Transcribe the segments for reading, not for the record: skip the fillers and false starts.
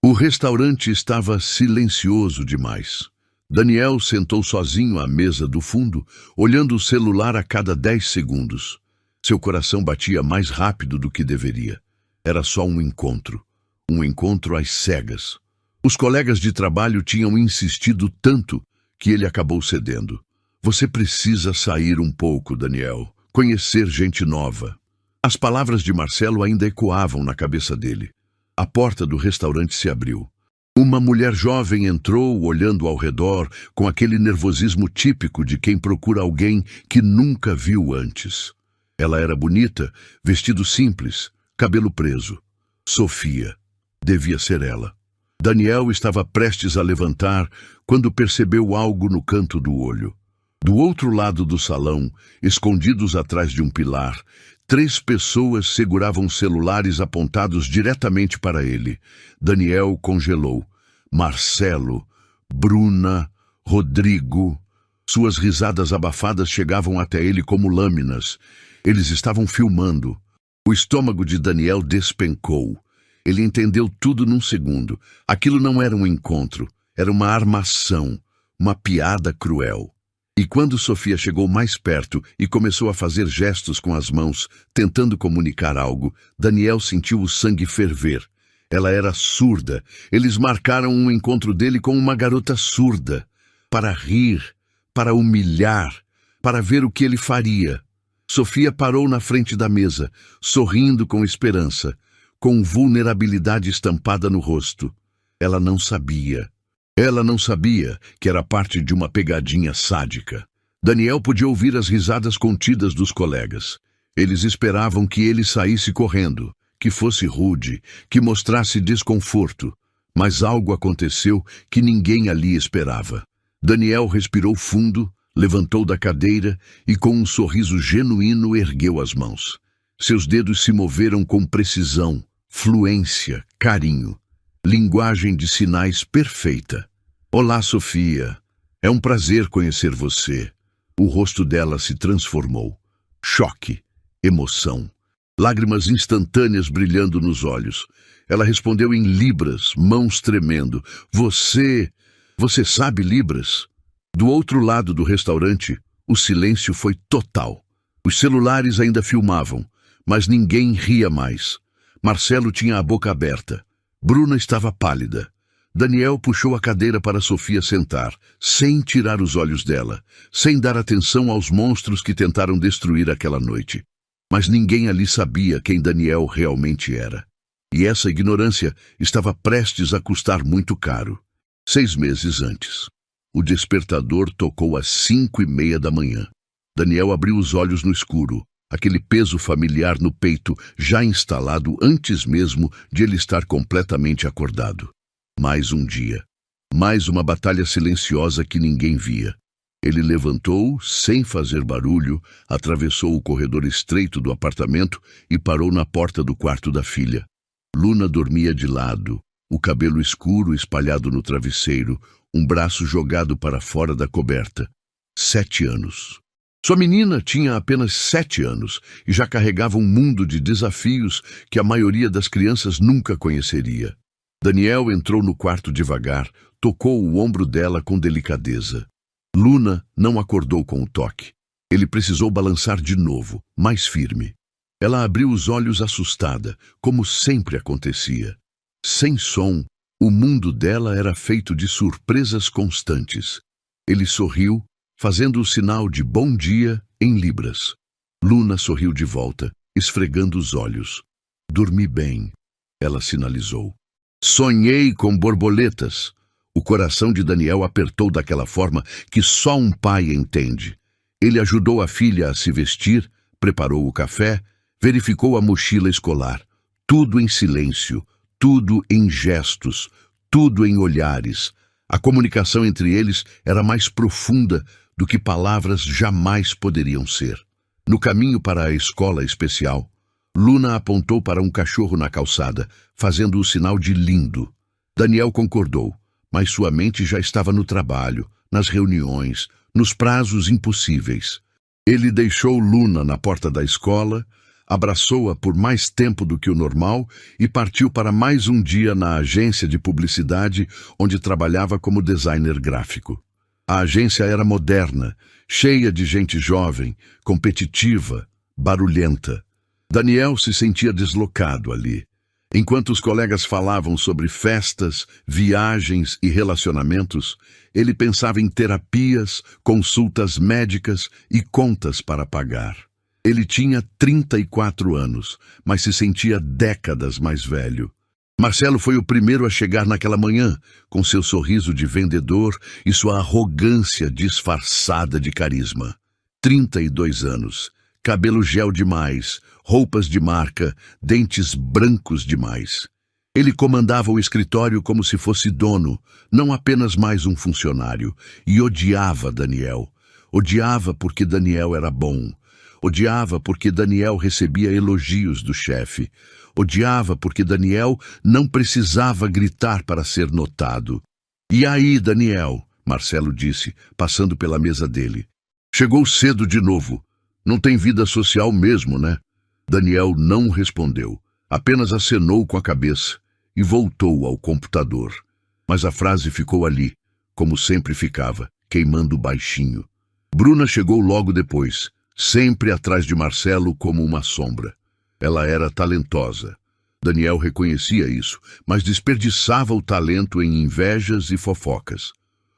O restaurante estava silencioso demais. Daniel sentou sozinho à mesa do fundo, olhando o celular a cada 10 segundos. Seu coração batia mais rápido do que deveria. Era só um encontro às cegas. Os colegas de trabalho tinham insistido tanto que ele acabou cedendo. Você precisa sair um pouco, Daniel. Conhecer gente nova. As palavras de Marcelo ainda ecoavam na cabeça dele. A porta do restaurante se abriu. Uma mulher jovem entrou, olhando ao redor, com aquele nervosismo típico de quem procura alguém que nunca viu antes. Ela era bonita, vestido simples, cabelo preso. Sofia. Devia ser ela. Daniel estava prestes a levantar quando percebeu algo no canto do olho. Do outro lado do salão, escondidos atrás de um pilar, 3 pessoas seguravam celulares apontados diretamente para ele. Daniel congelou. Marcelo, Bruna, Rodrigo. Suas risadas abafadas chegavam até ele como lâminas. Eles estavam filmando. O estômago de Daniel despencou. Ele entendeu tudo num segundo. Aquilo não era um encontro, era uma armação, uma piada cruel. E quando Sofia chegou mais perto e começou a fazer gestos com as mãos, tentando comunicar algo, Daniel sentiu o sangue ferver. Ela era surda. Eles marcaram um encontro dele com uma garota surda. Para rir, para humilhar, para ver o que ele faria. Sofia parou na frente da mesa, sorrindo com esperança, com vulnerabilidade estampada no rosto. Ela não sabia. Ela não sabia que era parte de uma pegadinha sádica. Daniel podia ouvir as risadas contidas dos colegas. Eles esperavam que ele saísse correndo, que fosse rude, que mostrasse desconforto. Mas algo aconteceu que ninguém ali esperava. Daniel respirou fundo, levantou da cadeira e com um sorriso genuíno ergueu as mãos. Seus dedos se moveram com precisão, fluência, carinho. Linguagem de sinais perfeita. Olá, Sofia. É um prazer conhecer você. O rosto dela se transformou. Choque, emoção, lágrimas instantâneas brilhando nos olhos. Ela respondeu em libras, mãos tremendo. Você sabe libras? Do outro lado do restaurante, o silêncio foi total. Os celulares ainda filmavam, mas ninguém ria mais. Marcelo tinha a boca aberta. Bruna estava pálida. Daniel puxou a cadeira para Sofia sentar, sem tirar os olhos dela, sem dar atenção aos monstros que tentaram destruir aquela noite. Mas ninguém ali sabia quem Daniel realmente era. E essa ignorância estava prestes a custar muito caro. 6 meses antes. O despertador tocou às 5:30 da manhã. Daniel abriu os olhos no escuro, aquele peso familiar no peito já instalado antes mesmo de ele estar completamente acordado. Mais um dia. Mais uma batalha silenciosa que ninguém via. Ele levantou, sem fazer barulho, atravessou o corredor estreito do apartamento e parou na porta do quarto da filha. Luna dormia de lado, o cabelo escuro espalhado no travesseiro, um braço jogado para fora da coberta. 7 anos. Sua menina tinha apenas 7 anos e já carregava um mundo de desafios que a maioria das crianças nunca conheceria. Daniel entrou no quarto devagar, tocou o ombro dela com delicadeza. Luna não acordou com o toque. Ele precisou balançar de novo, mais firme. Ela abriu os olhos assustada, como sempre acontecia. Sem som, o mundo dela era feito de surpresas constantes. Ele sorriu, fazendo o sinal de bom dia em libras. Luna sorriu de volta, esfregando os olhos. Dormi bem, ela sinalizou. Sonhei com borboletas. O coração de Daniel apertou daquela forma que só um pai entende. Ele ajudou a filha a se vestir, preparou o café, verificou a mochila escolar. Tudo em silêncio, tudo em gestos, tudo em olhares. A comunicação entre eles era mais profunda do que palavras jamais poderiam ser. No caminho para a escola especial, Luna apontou para um cachorro na calçada, fazendo o sinal de lindo. Daniel concordou, mas sua mente já estava no trabalho, nas reuniões, nos prazos impossíveis. Ele deixou Luna na porta da escola, abraçou-a por mais tempo do que o normal e partiu para mais um dia na agência de publicidade onde trabalhava como designer gráfico. A agência era moderna, cheia de gente jovem, competitiva, barulhenta. Daniel se sentia deslocado ali. Enquanto os colegas falavam sobre festas, viagens e relacionamentos, ele pensava em terapias, consultas médicas e contas para pagar. Ele tinha 34 anos, mas se sentia décadas mais velho. Marcelo foi o primeiro a chegar naquela manhã, com seu sorriso de vendedor e sua arrogância disfarçada de carisma. 32 anos, cabelo gel demais, roupas de marca, dentes brancos demais. Ele comandava o escritório como se fosse dono, não apenas mais um funcionário, e odiava Daniel. Odiava porque Daniel era bom. Odiava porque Daniel recebia elogios do chefe. Odiava porque Daniel não precisava gritar para ser notado. "E aí, Daniel?", Marcelo disse, passando pela mesa dele. "Chegou cedo de novo. Não tem vida social mesmo, né?" Daniel não respondeu, apenas acenou com a cabeça e voltou ao computador. Mas a frase ficou ali, como sempre ficava, queimando baixinho. Bruna chegou logo depois, sempre atrás de Marcelo como uma sombra. Ela era talentosa. Daniel reconhecia isso, mas desperdiçava o talento em invejas e fofocas.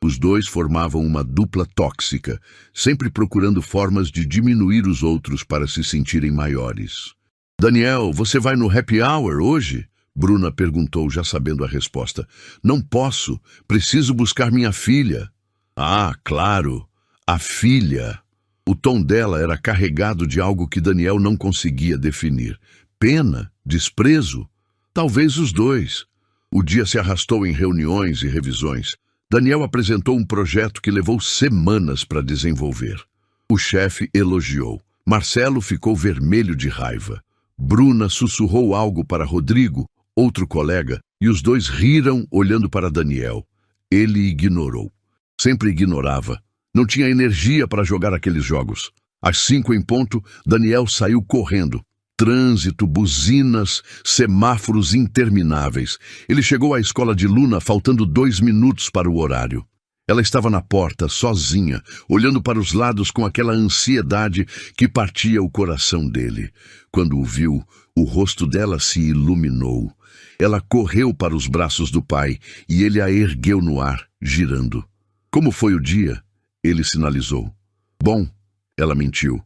Os dois formavam uma dupla tóxica, sempre procurando formas de diminuir os outros para se sentirem maiores. "Daniel, você vai no happy hour hoje?", Bruna perguntou, já sabendo a resposta. "Não posso, preciso buscar minha filha." "Ah, claro, a filha." O tom dela era carregado de algo que Daniel não conseguia definir. Pena? Desprezo? Talvez os dois. O dia se arrastou em reuniões e revisões. Daniel apresentou um projeto que levou semanas para desenvolver. O chefe elogiou. Marcelo ficou vermelho de raiva. Bruna sussurrou algo para Rodrigo, outro colega, e os dois riram olhando para Daniel. Ele ignorou. Sempre ignorava. Não tinha energia para jogar aqueles jogos. Às 5 em ponto, Daniel saiu correndo. Trânsito, buzinas, semáforos intermináveis. Ele chegou à escola de Luna faltando 2 minutos para o horário. Ela estava na porta, sozinha, olhando para os lados com aquela ansiedade que partia o coração dele. Quando o viu, o rosto dela se iluminou. Ela correu para os braços do pai e ele a ergueu no ar, girando. "Como foi o dia?", ele sinalizou. "Bom", ela mentiu.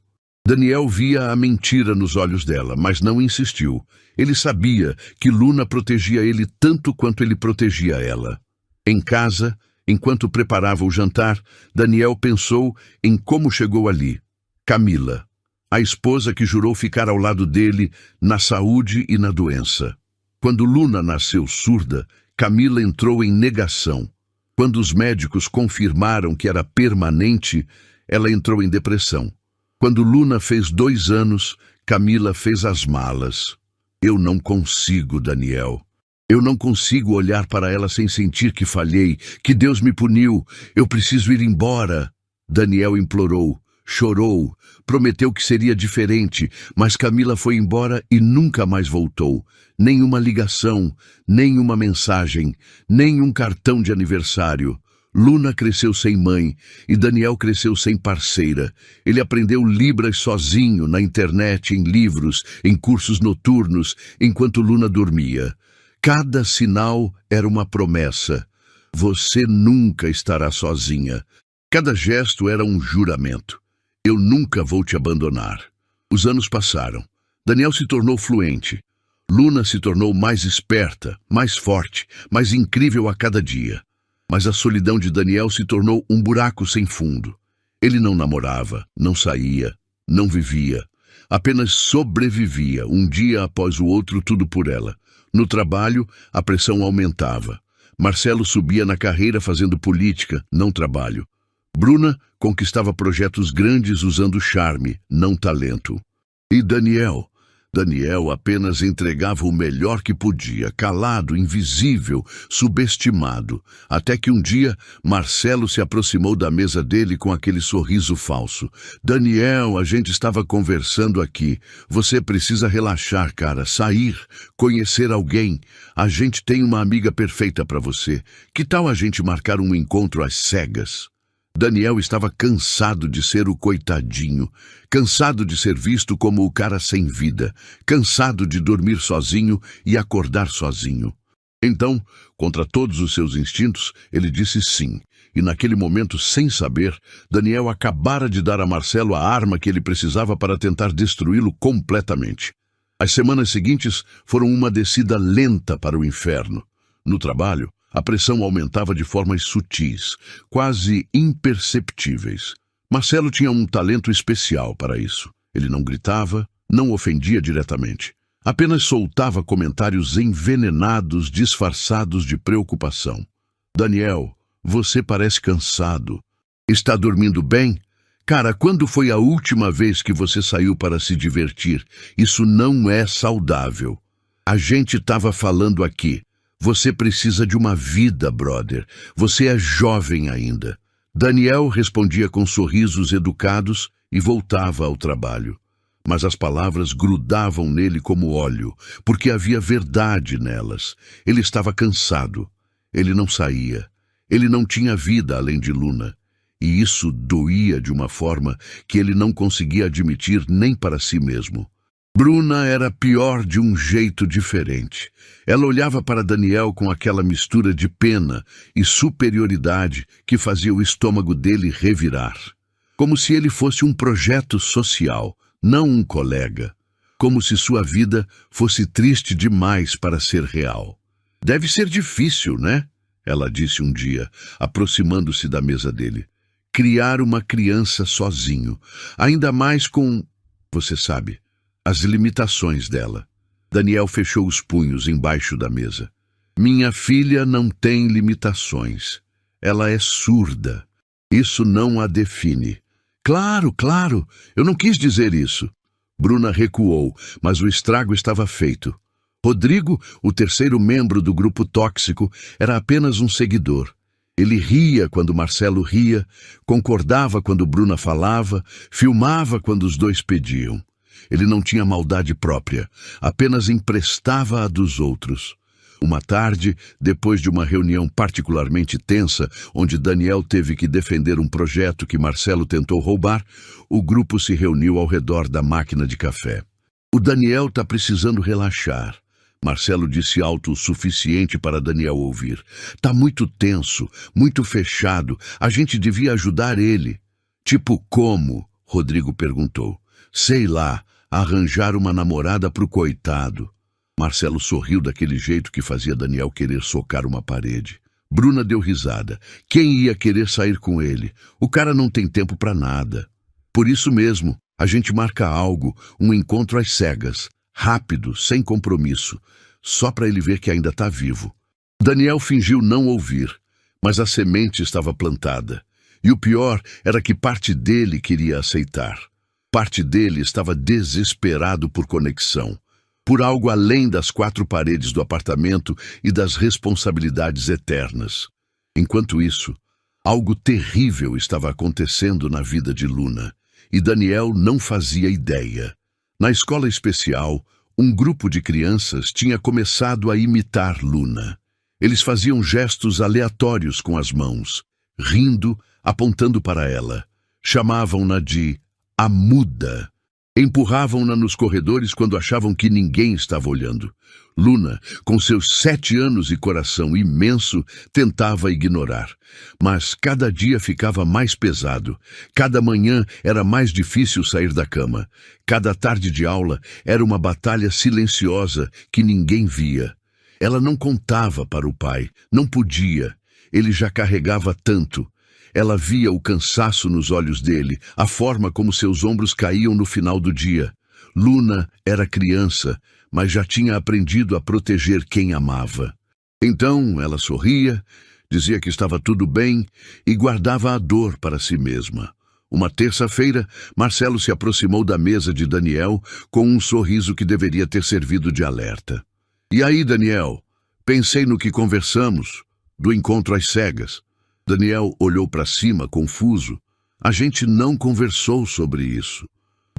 Daniel via a mentira nos olhos dela, mas não insistiu. Ele sabia que Luna protegia ele tanto quanto ele protegia ela. Em casa, enquanto preparava o jantar, Daniel pensou em como chegou ali. Camila, a esposa que jurou ficar ao lado dele na saúde e na doença. Quando Luna nasceu surda, Camila entrou em negação. Quando os médicos confirmaram que era permanente, ela entrou em depressão. Quando Luna fez 2 anos, Camila fez as malas. "Eu não consigo, Daniel. Eu não consigo olhar para ela sem sentir que falhei, que Deus me puniu. Eu preciso ir embora." Daniel implorou, chorou, prometeu que seria diferente, mas Camila foi embora e nunca mais voltou. Nenhuma ligação, nenhuma mensagem, nenhum cartão de aniversário. Luna cresceu sem mãe e Daniel cresceu sem parceira. Ele aprendeu Libras sozinho, na internet, em livros, em cursos noturnos, enquanto Luna dormia. Cada sinal era uma promessa. Você nunca estará sozinha. Cada gesto era um juramento. Eu nunca vou te abandonar. Os anos passaram. Daniel se tornou fluente. Luna se tornou mais esperta, mais forte, mais incrível a cada dia. Mas a solidão de Daniel se tornou um buraco sem fundo. Ele não namorava, não saía, não vivia. Apenas sobrevivia, um dia após o outro, tudo por ela. No trabalho, a pressão aumentava. Marcelo subia na carreira fazendo política, não trabalho. Bruna conquistava projetos grandes usando charme, não talento. E Daniel? Daniel apenas entregava o melhor que podia, calado, invisível, subestimado, até que um dia Marcelo se aproximou da mesa dele com aquele sorriso falso. Daniel, a gente estava conversando aqui. Você precisa relaxar, cara, sair, conhecer alguém. A gente tem uma amiga perfeita para você. Que tal a gente marcar um encontro às cegas? Daniel estava cansado de ser o coitadinho, cansado de ser visto como o cara sem vida, cansado de dormir sozinho e acordar sozinho. Então, contra todos os seus instintos, ele disse sim. E naquele momento, sem saber, Daniel acabara de dar a Marcelo a arma que ele precisava para tentar destruí-lo completamente. As semanas seguintes foram uma descida lenta para o inferno. No trabalho, a pressão aumentava de formas sutis, quase imperceptíveis. Marcelo tinha um talento especial para isso. Ele não gritava, não ofendia diretamente. Apenas soltava comentários envenenados, disfarçados de preocupação. Daniel, você parece cansado. Está dormindo bem? Cara, quando foi a última vez que você saiu para se divertir? Isso não é saudável. A gente estava falando aqui. Você precisa de uma vida, brother. Você é jovem ainda. Daniel respondia com sorrisos educados e voltava ao trabalho. Mas as palavras grudavam nele como óleo, porque havia verdade nelas. Ele estava cansado. Ele não saía. Ele não tinha vida além de Luna. E isso doía de uma forma que ele não conseguia admitir nem para si mesmo. Bruna era pior de um jeito diferente. Ela olhava para Daniel com aquela mistura de pena e superioridade que fazia o estômago dele revirar. Como se ele fosse um projeto social, não um colega. Como se sua vida fosse triste demais para ser real. Deve ser difícil, né? Ela disse um dia, aproximando-se da mesa dele. Criar uma criança sozinho, ainda mais com, você sabe, as limitações dela. Daniel fechou os punhos embaixo da mesa. Minha filha não tem limitações. Ela é surda. Isso não a define. Claro, claro, eu não quis dizer isso. Bruna recuou, mas o estrago estava feito. Rodrigo, o terceiro membro do grupo tóxico, era apenas um seguidor. Ele ria quando Marcelo ria, concordava quando Bruna falava, filmava quando os dois pediam. Ele não tinha maldade própria, apenas emprestava a dos outros. Uma tarde, depois de uma reunião particularmente tensa, onde Daniel teve que defender um projeto que Marcelo tentou roubar, o grupo se reuniu ao redor da máquina de café. O Daniel está precisando relaxar. Marcelo disse alto o suficiente para Daniel ouvir. Tá muito tenso, muito fechado. A gente devia ajudar ele. Tipo como? Rodrigo perguntou. Sei lá, arranjar uma namorada pro coitado. Marcelo sorriu daquele jeito que fazia Daniel querer socar uma parede. Bruna deu risada. Quem ia querer sair com ele? O cara não tem tempo para nada. Por isso mesmo, a gente marca algo, um encontro às cegas. Rápido, sem compromisso, só para ele ver que ainda está vivo. Daniel fingiu não ouvir, mas a semente estava plantada. E o pior era que parte dele queria aceitar. Parte dele estava desesperado por conexão, por algo além das quatro paredes do apartamento e das responsabilidades eternas. Enquanto isso, algo terrível estava acontecendo na vida de Luna, e Daniel não fazia ideia. Na escola especial, um grupo de crianças tinha começado a imitar Luna. Eles faziam gestos aleatórios com as mãos, rindo, apontando para ela. Chamavam-na de a muda. Empurravam-na nos corredores quando achavam que ninguém estava olhando. Luna, com seus 7 anos e coração imenso, tentava ignorar. Mas cada dia ficava mais pesado. Cada manhã era mais difícil sair da cama. Cada tarde de aula era uma batalha silenciosa que ninguém via. Ela não contava para o pai, não podia. Ele já carregava tanto. Ela via o cansaço nos olhos dele, a forma como seus ombros caíam no final do dia. Luna era criança, mas já tinha aprendido a proteger quem amava. Então ela sorria, dizia que estava tudo bem e guardava a dor para si mesma. Uma terça-feira, Marcelo se aproximou da mesa de Daniel com um sorriso que deveria ter servido de alerta. E aí, Daniel? Pensei no que conversamos, do encontro às cegas. Daniel olhou para cima, confuso. A gente não conversou sobre isso.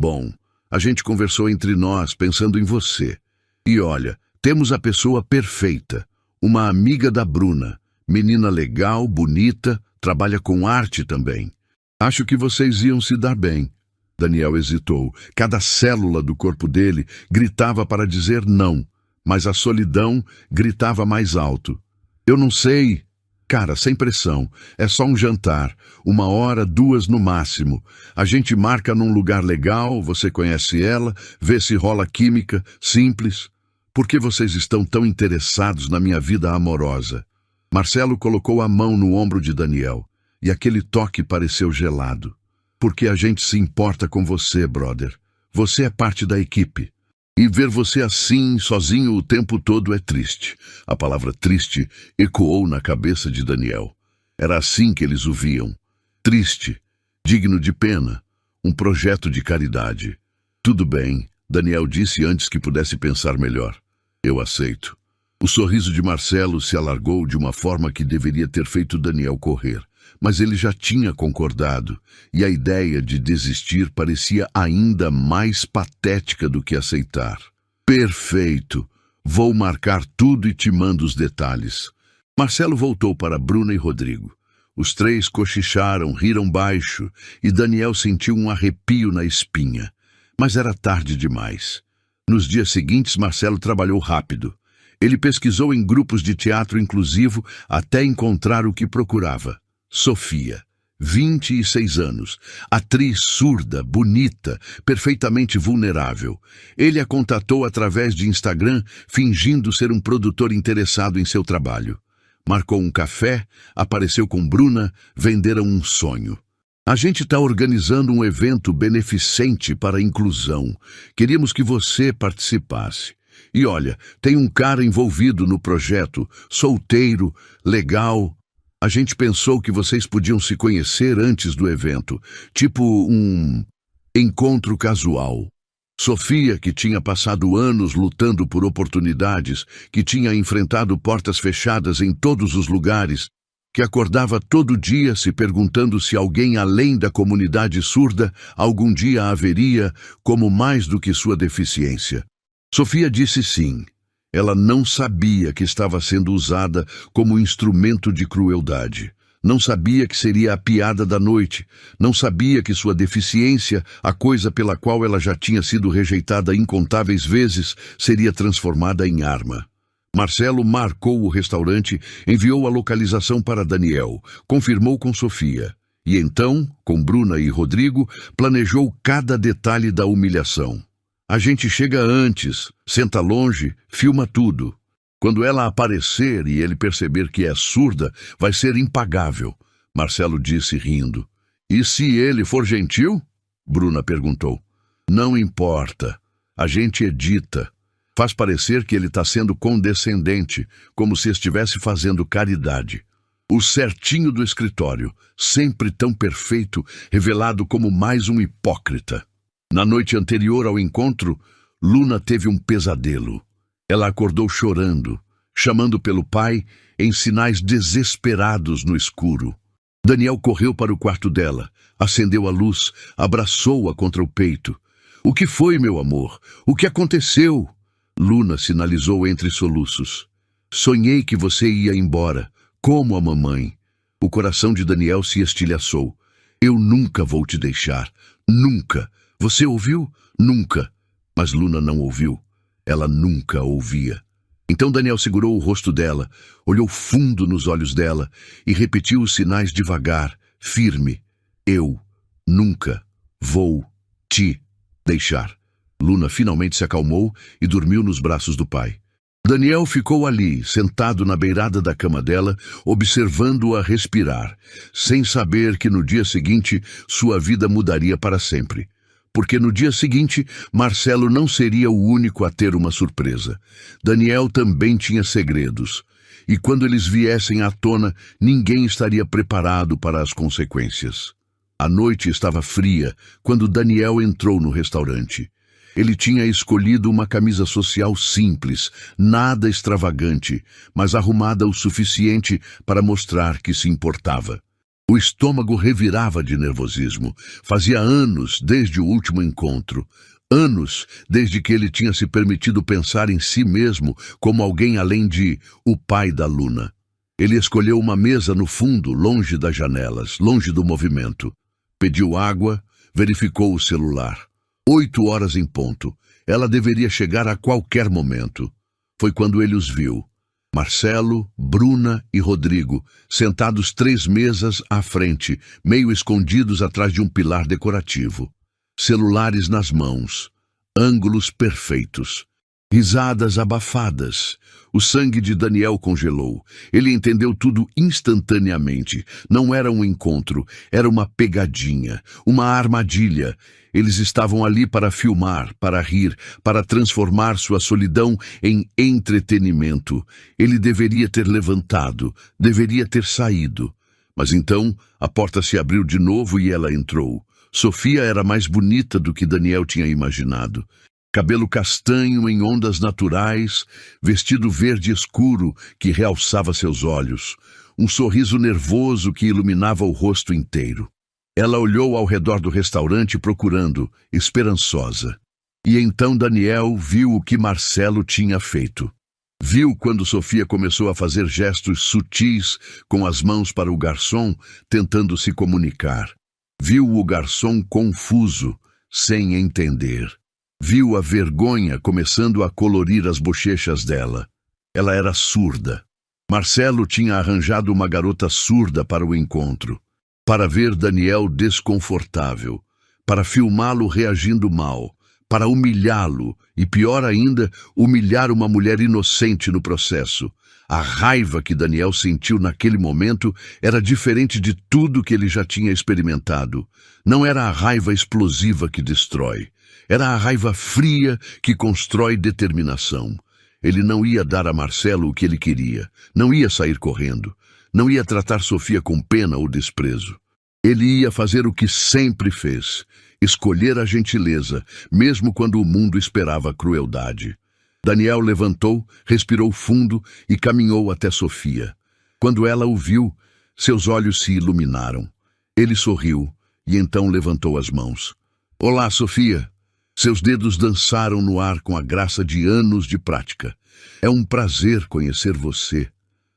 Bom, a gente conversou entre nós, pensando em você. E olha, temos a pessoa perfeita, uma amiga da Bruna, menina legal, bonita, trabalha com arte também. Acho que vocês iam se dar bem. Daniel hesitou. Cada célula do corpo dele gritava para dizer não, mas a solidão gritava mais alto. Eu não sei. Cara, sem pressão. É só um jantar. 1 hora, 2 no máximo. A gente marca num lugar legal, você conhece ela, vê se rola química, simples. Por que vocês estão tão interessados na minha vida amorosa? Marcelo colocou a mão no ombro de Daniel, e aquele toque pareceu gelado. Porque a gente se importa com você, brother. Você é parte da equipe. E ver você assim, sozinho o tempo todo é triste. A palavra triste ecoou na cabeça de Daniel. Era assim que eles o viam. Triste, digno de pena, um projeto de caridade. Tudo bem, Daniel disse antes que pudesse pensar melhor. Eu aceito. O sorriso de Marcelo se alargou de uma forma que deveria ter feito Daniel correr. Mas ele já tinha concordado, e a ideia de desistir parecia ainda mais patética do que aceitar. Perfeito! Vou marcar tudo e te mando os detalhes. Marcelo voltou para Bruna e Rodrigo. Os três cochicharam, riram baixo, e Daniel sentiu um arrepio na espinha. Mas era tarde demais. Nos dias seguintes, Marcelo trabalhou rápido. Ele pesquisou em grupos de teatro inclusivo até encontrar o que procurava. Sofia, 26 anos, atriz surda, bonita, perfeitamente vulnerável. Ele a contatou através de Instagram, fingindo ser um produtor interessado em seu trabalho. Marcou um café, apareceu com Bruna, venderam um sonho. A gente está organizando um evento beneficente para a inclusão. Queríamos que você participasse. E olha, tem um cara envolvido no projeto, solteiro, legal. A gente pensou que vocês podiam se conhecer antes do evento, tipo um encontro casual. Sofia, que tinha passado anos lutando por oportunidades, que tinha enfrentado portas fechadas em todos os lugares, que acordava todo dia se perguntando se alguém além da comunidade surda algum dia haveria como mais do que sua deficiência. Sofia disse sim. Ela não sabia que estava sendo usada como instrumento de crueldade. Não sabia que seria a piada da noite. Não sabia que sua deficiência, a coisa pela qual ela já tinha sido rejeitada incontáveis vezes, seria transformada em arma. Marcelo marcou o restaurante, enviou a localização para Daniel, confirmou com Sofia. E então, com Bruna e Rodrigo, planejou cada detalhe da humilhação. A gente chega antes, senta longe, filma tudo. Quando ela aparecer e ele perceber que é surda, vai ser impagável, Marcelo disse rindo. E se ele for gentil? Bruna perguntou. Não importa. A gente edita. Faz parecer que ele está sendo condescendente, como se estivesse fazendo caridade. O certinho do escritório, sempre tão perfeito, revelado como mais um hipócrita. Na noite anterior ao encontro, Luna teve um pesadelo. Ela acordou chorando, chamando pelo pai em sinais desesperados no escuro. Daniel correu para o quarto dela, acendeu a luz, abraçou-a contra o peito. O que foi, meu amor? O que aconteceu? Luna sinalizou entre soluços. Sonhei que você ia embora, como a mamãe. O coração de Daniel se estilhaçou. Eu nunca vou te deixar, nunca. Você ouviu? Nunca. Mas Luna não ouviu. Ela nunca ouvia. Então Daniel segurou o rosto dela, olhou fundo nos olhos dela e repetiu os sinais devagar, firme. Eu nunca vou te deixar. Luna finalmente se acalmou e dormiu nos braços do pai. Daniel ficou ali, sentado na beirada da cama dela, observando-a respirar, sem saber que no dia seguinte sua vida mudaria para sempre. Porque no dia seguinte, Marcelo não seria o único a ter uma surpresa. Daniel também tinha segredos. E quando eles viessem à tona, ninguém estaria preparado para as consequências. A noite estava fria quando Daniel entrou no restaurante. Ele tinha escolhido uma camisa social simples, nada extravagante, mas arrumada o suficiente para mostrar que se importava. O estômago revirava de nervosismo. Fazia anos desde o último encontro. Anos desde que ele tinha se permitido pensar em si mesmo como alguém além de o pai da Luna. Ele escolheu uma mesa no fundo, longe das janelas, longe do movimento. Pediu água, verificou o celular. 8 horas em ponto. Ela deveria chegar a qualquer momento. Foi quando ele os viu. Marcelo, Bruna e Rodrigo, sentados 3 mesas à frente, meio escondidos atrás de um pilar decorativo. Celulares nas mãos. Ângulos perfeitos. Risadas abafadas. O sangue de Daniel congelou. Ele entendeu tudo instantaneamente. Não era um encontro, era uma pegadinha, uma armadilha. Eles estavam ali para filmar, para rir, para transformar sua solidão em entretenimento. Ele deveria ter levantado, deveria ter saído. Mas então a porta se abriu de novo e ela entrou. Sofia era mais bonita do que Daniel tinha imaginado. Cabelo castanho em ondas naturais, vestido verde escuro que realçava seus olhos, um sorriso nervoso que iluminava o rosto inteiro. Ela olhou ao redor do restaurante procurando, esperançosa. E então Daniel viu o que Marcelo tinha feito. Viu quando Sofia começou a fazer gestos sutis com as mãos para o garçom, tentando se comunicar. Viu o garçom confuso, sem entender. Viu a vergonha começando a colorir as bochechas dela. Ela era surda. Marcelo tinha arranjado uma garota surda para o encontro, para ver Daniel desconfortável, para filmá-lo reagindo mal, para humilhá-lo e, pior ainda, humilhar uma mulher inocente no processo. A raiva que Daniel sentiu naquele momento era diferente de tudo que ele já tinha experimentado. Não era a raiva explosiva que destrói. Era a raiva fria que constrói determinação. Ele não ia dar a Marcelo o que ele queria. Não ia sair correndo. Não ia tratar Sofia com pena ou desprezo. Ele ia fazer o que sempre fez. Escolher a gentileza, mesmo quando o mundo esperava crueldade. Daniel levantou, respirou fundo e caminhou até Sofia. Quando ela o viu, seus olhos se iluminaram. Ele sorriu e então levantou as mãos. Olá, Sofia. Seus dedos dançaram no ar com a graça de anos de prática. É um prazer conhecer você.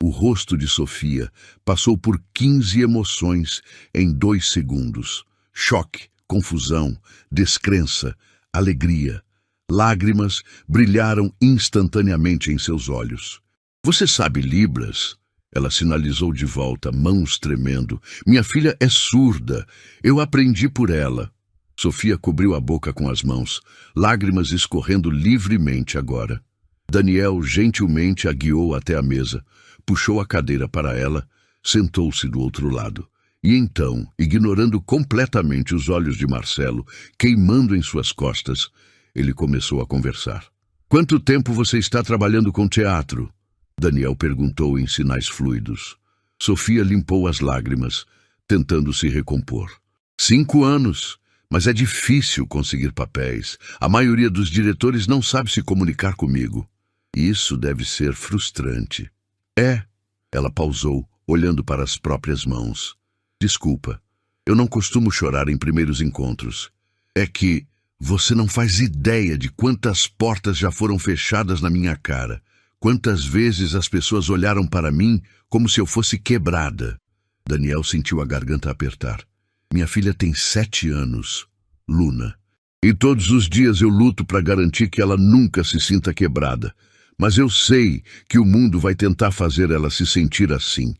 O rosto de Sofia passou por 15 emoções em 2 segundos. Choque, confusão, descrença, alegria. Lágrimas brilharam instantaneamente em seus olhos. Você sabe Libras? Ela sinalizou de volta, mãos tremendo. Minha filha é surda. Eu aprendi por ela. Sofia cobriu a boca com as mãos, lágrimas escorrendo livremente agora. Daniel gentilmente a guiou até a mesa, puxou a cadeira para ela, sentou-se do outro lado. E então, ignorando completamente os olhos de Marcelo, queimando em suas costas, ele começou a conversar. Quanto tempo você está trabalhando com teatro? Daniel perguntou em sinais fluidos. Sofia limpou as lágrimas, tentando se recompor. 5 anos. Mas é difícil conseguir papéis. A maioria dos diretores não sabe se comunicar comigo. Isso deve ser frustrante. É, ela pausou, olhando para as próprias mãos. Desculpa, eu não costumo chorar em primeiros encontros. É que você não faz ideia de quantas portas já foram fechadas na minha cara. Quantas vezes as pessoas olharam para mim como se eu fosse quebrada. Daniel sentiu a garganta apertar. Minha filha tem 7 anos, Luna. E todos os dias eu luto para garantir que ela nunca se sinta quebrada. Mas eu sei que o mundo vai tentar fazer ela se sentir assim.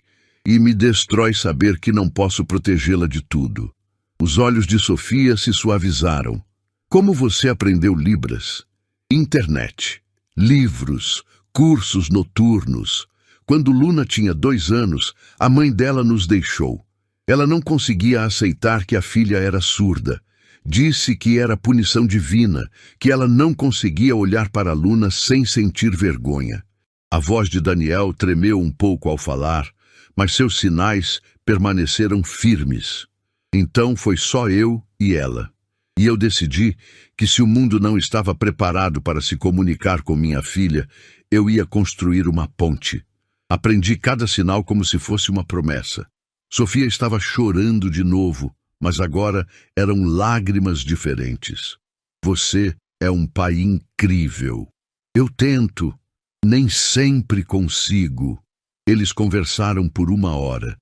E me destrói saber que não posso protegê-la de tudo. Os olhos de Sofia se suavizaram. Como você aprendeu Libras? Internet, livros, cursos noturnos. Quando Luna tinha 2 anos, a mãe dela nos deixou. Ela não conseguia aceitar que a filha era surda. Disse que era punição divina, que ela não conseguia olhar para a Luna sem sentir vergonha. A voz de Daniel tremeu um pouco ao falar, mas seus sinais permaneceram firmes. Então foi só eu e ela. E eu decidi que se o mundo não estava preparado para se comunicar com minha filha, eu ia construir uma ponte. Aprendi cada sinal como se fosse uma promessa. Sofia estava chorando de novo, mas agora eram lágrimas diferentes. Você é um pai incrível. Eu tento, nem sempre consigo. Eles conversaram por 1 hora.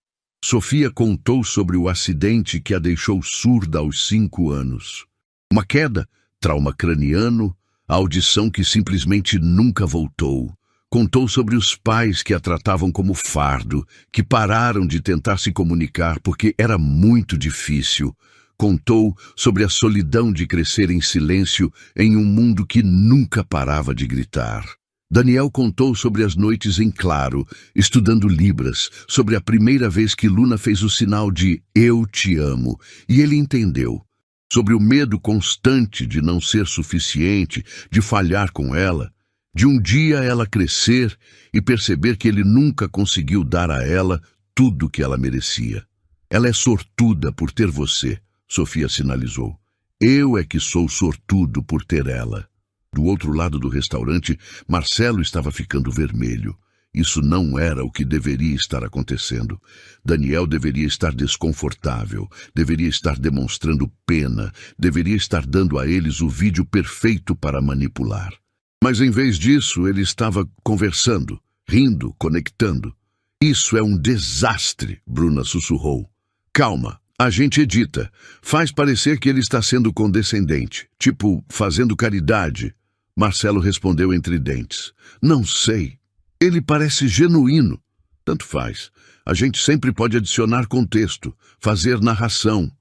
Sofia contou sobre o acidente que a deixou surda aos 5 anos. Uma queda, trauma craniano, a audição que simplesmente nunca voltou. Contou sobre os pais que a tratavam como fardo, que pararam de tentar se comunicar porque era muito difícil. Contou sobre a solidão de crescer em silêncio em um mundo que nunca parava de gritar. Daniel contou sobre as noites em claro, estudando Libras, sobre a primeira vez que Luna fez o sinal de "eu te amo", e ele entendeu. Sobre o medo constante de não ser suficiente, de falhar com ela, de um dia ela crescer e perceber que ele nunca conseguiu dar a ela tudo que ela merecia. Ela é sortuda por ter você, Sofia sinalizou. Eu é que sou sortudo por ter ela. Do outro lado do restaurante, Marcelo estava ficando vermelho. Isso não era o que deveria estar acontecendo. Daniel deveria estar desconfortável, deveria estar demonstrando pena, deveria estar dando a eles o vídeo perfeito para manipular. Mas em vez disso, ele estava conversando, rindo, conectando. Isso é um desastre, Bruna sussurrou. Calma, a gente edita. Faz parecer que ele está sendo condescendente, tipo, fazendo caridade. Marcelo respondeu entre dentes. Não sei. Ele parece genuíno. Tanto faz. A gente sempre pode adicionar contexto, fazer narração.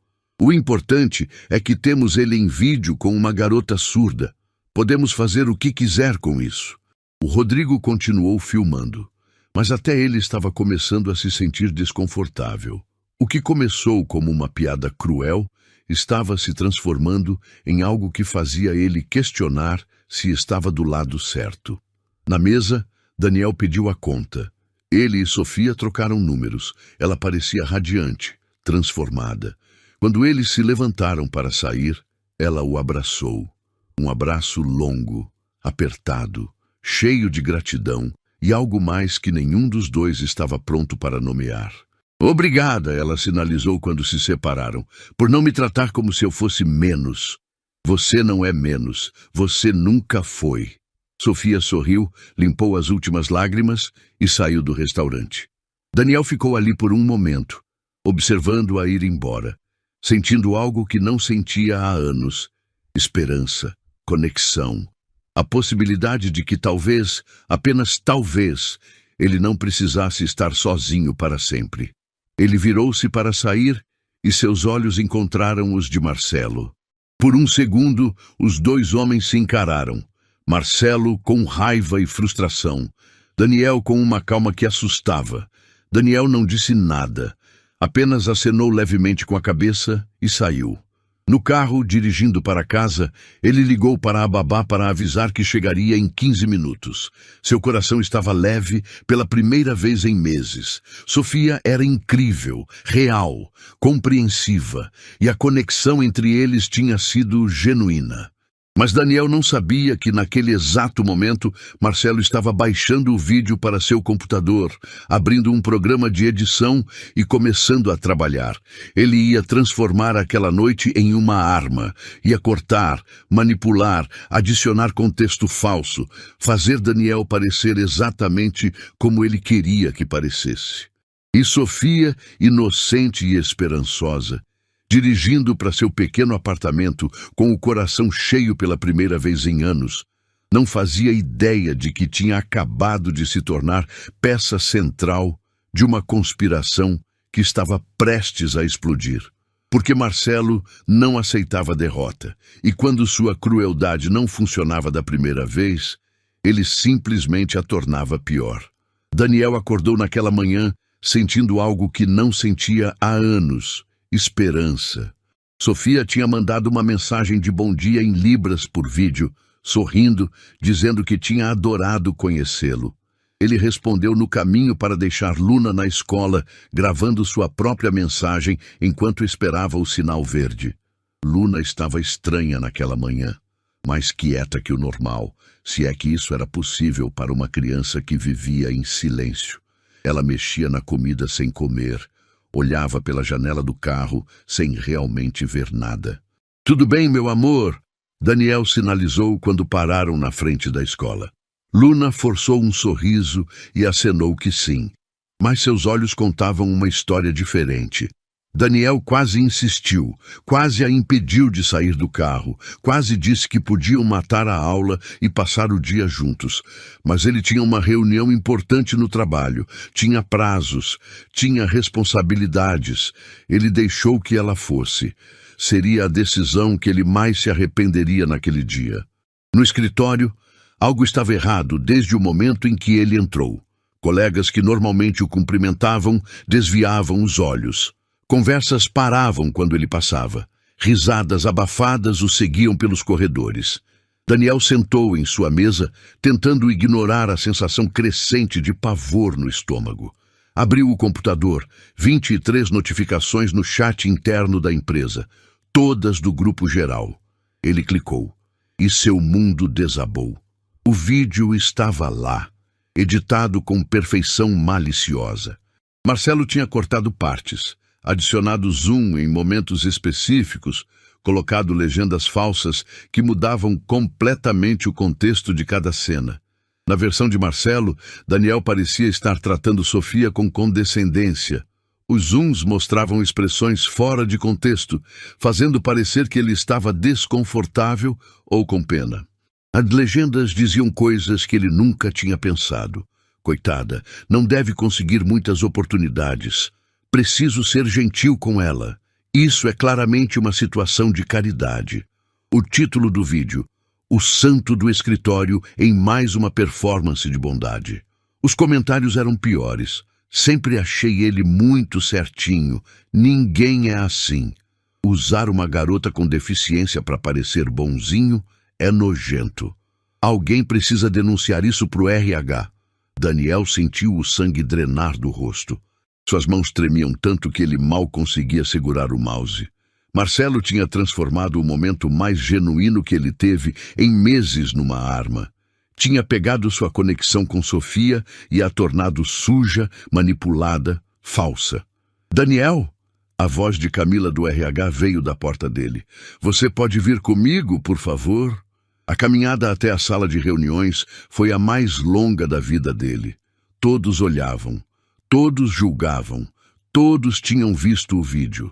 O importante é que temos ele em vídeo com uma garota surda. Podemos fazer o que quiser com isso. O Rodrigo continuou filmando, mas até ele estava começando a se sentir desconfortável. O que começou como uma piada cruel estava se transformando em algo que fazia ele questionar se estava do lado certo. Na mesa, Daniel pediu a conta. Ele e Sofia trocaram números. Ela parecia radiante, transformada. Quando eles se levantaram para sair, ela o abraçou. Um abraço longo, apertado, cheio de gratidão e algo mais que nenhum dos dois estava pronto para nomear. Obrigada, ela sinalizou quando se separaram, por não me tratar como se eu fosse menos. Você não é menos, você nunca foi. Sofia sorriu, limpou as últimas lágrimas e saiu do restaurante. Daniel ficou ali por um momento, observando-a ir embora, sentindo algo que não sentia há anos. Esperança, conexão, a possibilidade de que talvez, apenas talvez, ele não precisasse estar sozinho para sempre. Ele virou-se para sair e seus olhos encontraram os de Marcelo. Por um segundo, os dois homens se encararam. Marcelo com raiva e frustração. Daniel com uma calma que assustava. Daniel não disse nada, apenas acenou levemente com a cabeça e saiu. No carro, dirigindo para casa, ele ligou para a babá para avisar que chegaria em 15 minutos. Seu coração estava leve pela primeira vez em meses. Sofia era incrível, real, compreensiva, e a conexão entre eles tinha sido genuína. Mas Daniel não sabia que naquele exato momento Marcelo estava baixando o vídeo para seu computador, abrindo um programa de edição e começando a trabalhar. Ele ia transformar aquela noite em uma arma, ia cortar, manipular, adicionar contexto falso, fazer Daniel parecer exatamente como ele queria que parecesse. E Sofia, inocente e esperançosa, dirigindo para seu pequeno apartamento com o coração cheio pela primeira vez em anos, não fazia ideia de que tinha acabado de se tornar peça central de uma conspiração que estava prestes a explodir. Porque Marcelo não aceitava a derrota, e quando sua crueldade não funcionava da primeira vez, ele simplesmente a tornava pior. Daniel acordou naquela manhã sentindo algo que não sentia há anos: esperança. Sofia tinha mandado uma mensagem de bom dia em Libras por vídeo, sorrindo, dizendo que tinha adorado conhecê-lo. Ele respondeu no caminho para deixar Luna na escola, gravando sua própria mensagem enquanto esperava o sinal verde. Luna estava estranha naquela manhã, mais quieta que o normal, se é que isso era possível para uma criança que vivia em silêncio. Ela mexia na comida sem comer, olhava pela janela do carro sem realmente ver nada. "Tudo bem, meu amor?" Daniel sinalizou quando pararam na frente da escola. Luna forçou um sorriso e acenou que sim, mas seus olhos contavam uma história diferente. Daniel quase insistiu, quase a impediu de sair do carro, quase disse que podiam matar a aula e passar o dia juntos. Mas ele tinha uma reunião importante no trabalho, tinha prazos, tinha responsabilidades. Ele deixou que ela fosse. Seria a decisão que ele mais se arrependeria naquele dia. No escritório, algo estava errado desde o momento em que ele entrou. Colegas que normalmente o cumprimentavam desviavam os olhos. Conversas paravam quando ele passava. Risadas abafadas o seguiam pelos corredores. Daniel sentou em sua mesa, tentando ignorar a sensação crescente de pavor no estômago. Abriu o computador, 23 notificações no chat interno da empresa, todas do grupo geral. Ele clicou, e seu mundo desabou. O vídeo estava lá, editado com perfeição maliciosa. Marcelo tinha cortado partes, adicionado zoom em momentos específicos, colocado legendas falsas que mudavam completamente o contexto de cada cena. Na versão de Marcelo, Daniel parecia estar tratando Sofia com condescendência. Os zooms mostravam expressões fora de contexto, fazendo parecer que ele estava desconfortável ou com pena. As legendas diziam coisas que ele nunca tinha pensado. Coitada, não deve conseguir muitas oportunidades. Preciso ser gentil com ela. Isso é claramente uma situação de caridade. O título do vídeo: O Santo do Escritório em mais uma performance de bondade. Os comentários eram piores. Sempre achei ele muito certinho. Ninguém é assim. Usar uma garota com deficiência para parecer bonzinho é nojento. Alguém precisa denunciar isso pro RH. Daniel sentiu o sangue drenar do rosto. Suas mãos tremiam tanto que ele mal conseguia segurar o mouse. Marcelo tinha transformado o momento mais genuíno que ele teve em meses numa arma. Tinha pegado sua conexão com Sofia e a tornado suja, manipulada, falsa. "Daniel?" A voz de Camila do RH veio da porta dele. "Você pode vir comigo, por favor?" A caminhada até a sala de reuniões foi a mais longa da vida dele. Todos olhavam. Todos julgavam, todos tinham visto o vídeo.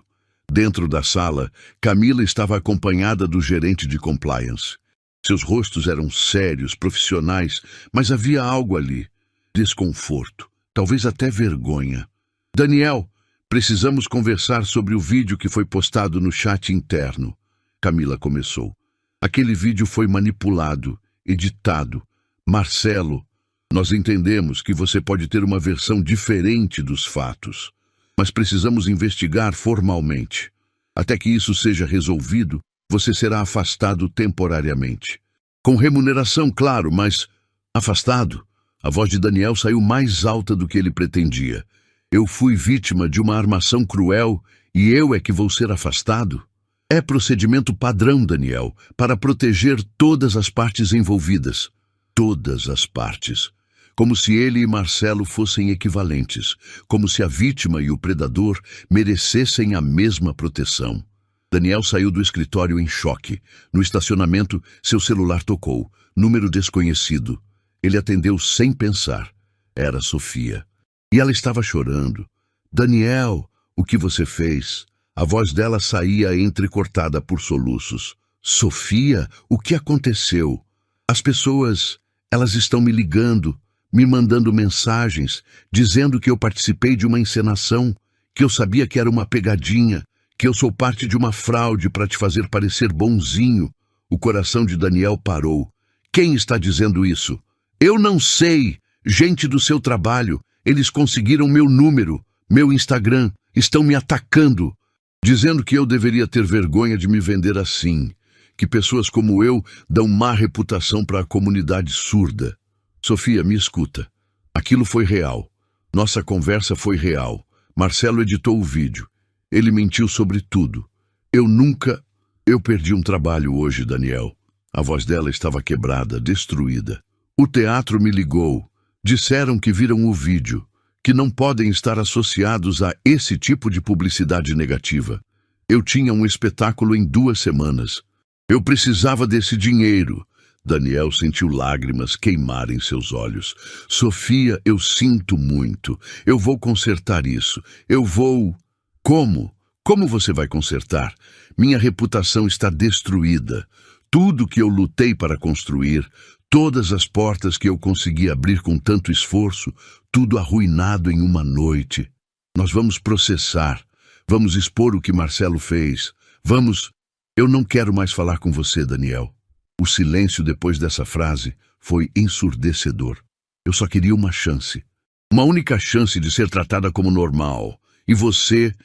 Dentro da sala, Camila estava acompanhada do gerente de compliance. Seus rostos eram sérios, profissionais, mas havia algo ali. Desconforto, talvez até vergonha. "Daniel, precisamos conversar sobre o vídeo que foi postado no chat interno." Camila começou. "Aquele vídeo foi manipulado, editado. Marcelo, nós entendemos que você pode ter uma versão diferente dos fatos, mas precisamos investigar formalmente. Até que isso seja resolvido, você será afastado temporariamente. Com remuneração, claro, mas afastado?" A voz de Daniel saiu mais alta do que ele pretendia. "Eu fui vítima de uma armação cruel e eu é que vou ser afastado?" "É procedimento padrão, Daniel, para proteger todas as partes envolvidas." Todas as partes. Como se ele e Marcelo fossem equivalentes, como se a vítima e o predador merecessem a mesma proteção. Daniel saiu do escritório em choque. No estacionamento, seu celular tocou. Número desconhecido. Ele atendeu sem pensar. Era Sofia. E ela estava chorando. "Daniel, o que você fez?" A voz dela saía entrecortada por soluços. "Sofia, o que aconteceu?" "As pessoas, elas estão me ligando, me mandando mensagens, dizendo que eu participei de uma encenação, que eu sabia que era uma pegadinha, que eu sou parte de uma fraude para te fazer parecer bonzinho." O coração de Daniel parou. "Quem está dizendo isso?" "Eu não sei. Gente do seu trabalho. Eles conseguiram meu número, meu Instagram, estão me atacando, dizendo que eu deveria ter vergonha de me vender assim, que pessoas como eu dão má reputação para a comunidade surda." "Sofia, me escuta. Aquilo foi real. Nossa conversa foi real. Marcelo editou o vídeo. Ele mentiu sobre tudo. Eu perdi um trabalho hoje, Daniel. A voz dela estava quebrada, destruída. O teatro me ligou. Disseram que viram o vídeo, que não podem estar associados a esse tipo de publicidade negativa. Eu tinha um espetáculo em 2 semanas. Eu precisava desse dinheiro. Daniel sentiu lágrimas queimarem seus olhos. Sofia, eu sinto muito. Eu vou consertar isso. Eu vou... Como? Como você vai consertar? Minha reputação está destruída. Tudo que eu lutei para construir, todas as portas que eu consegui abrir com tanto esforço, tudo arruinado em uma noite. Nós vamos processar. Vamos expor o que Marcelo fez. Vamos... Eu não quero mais falar com você, Daniel. O silêncio depois dessa frase foi ensurdecedor. Eu só queria uma chance. Uma única chance de ser tratada como normal. E você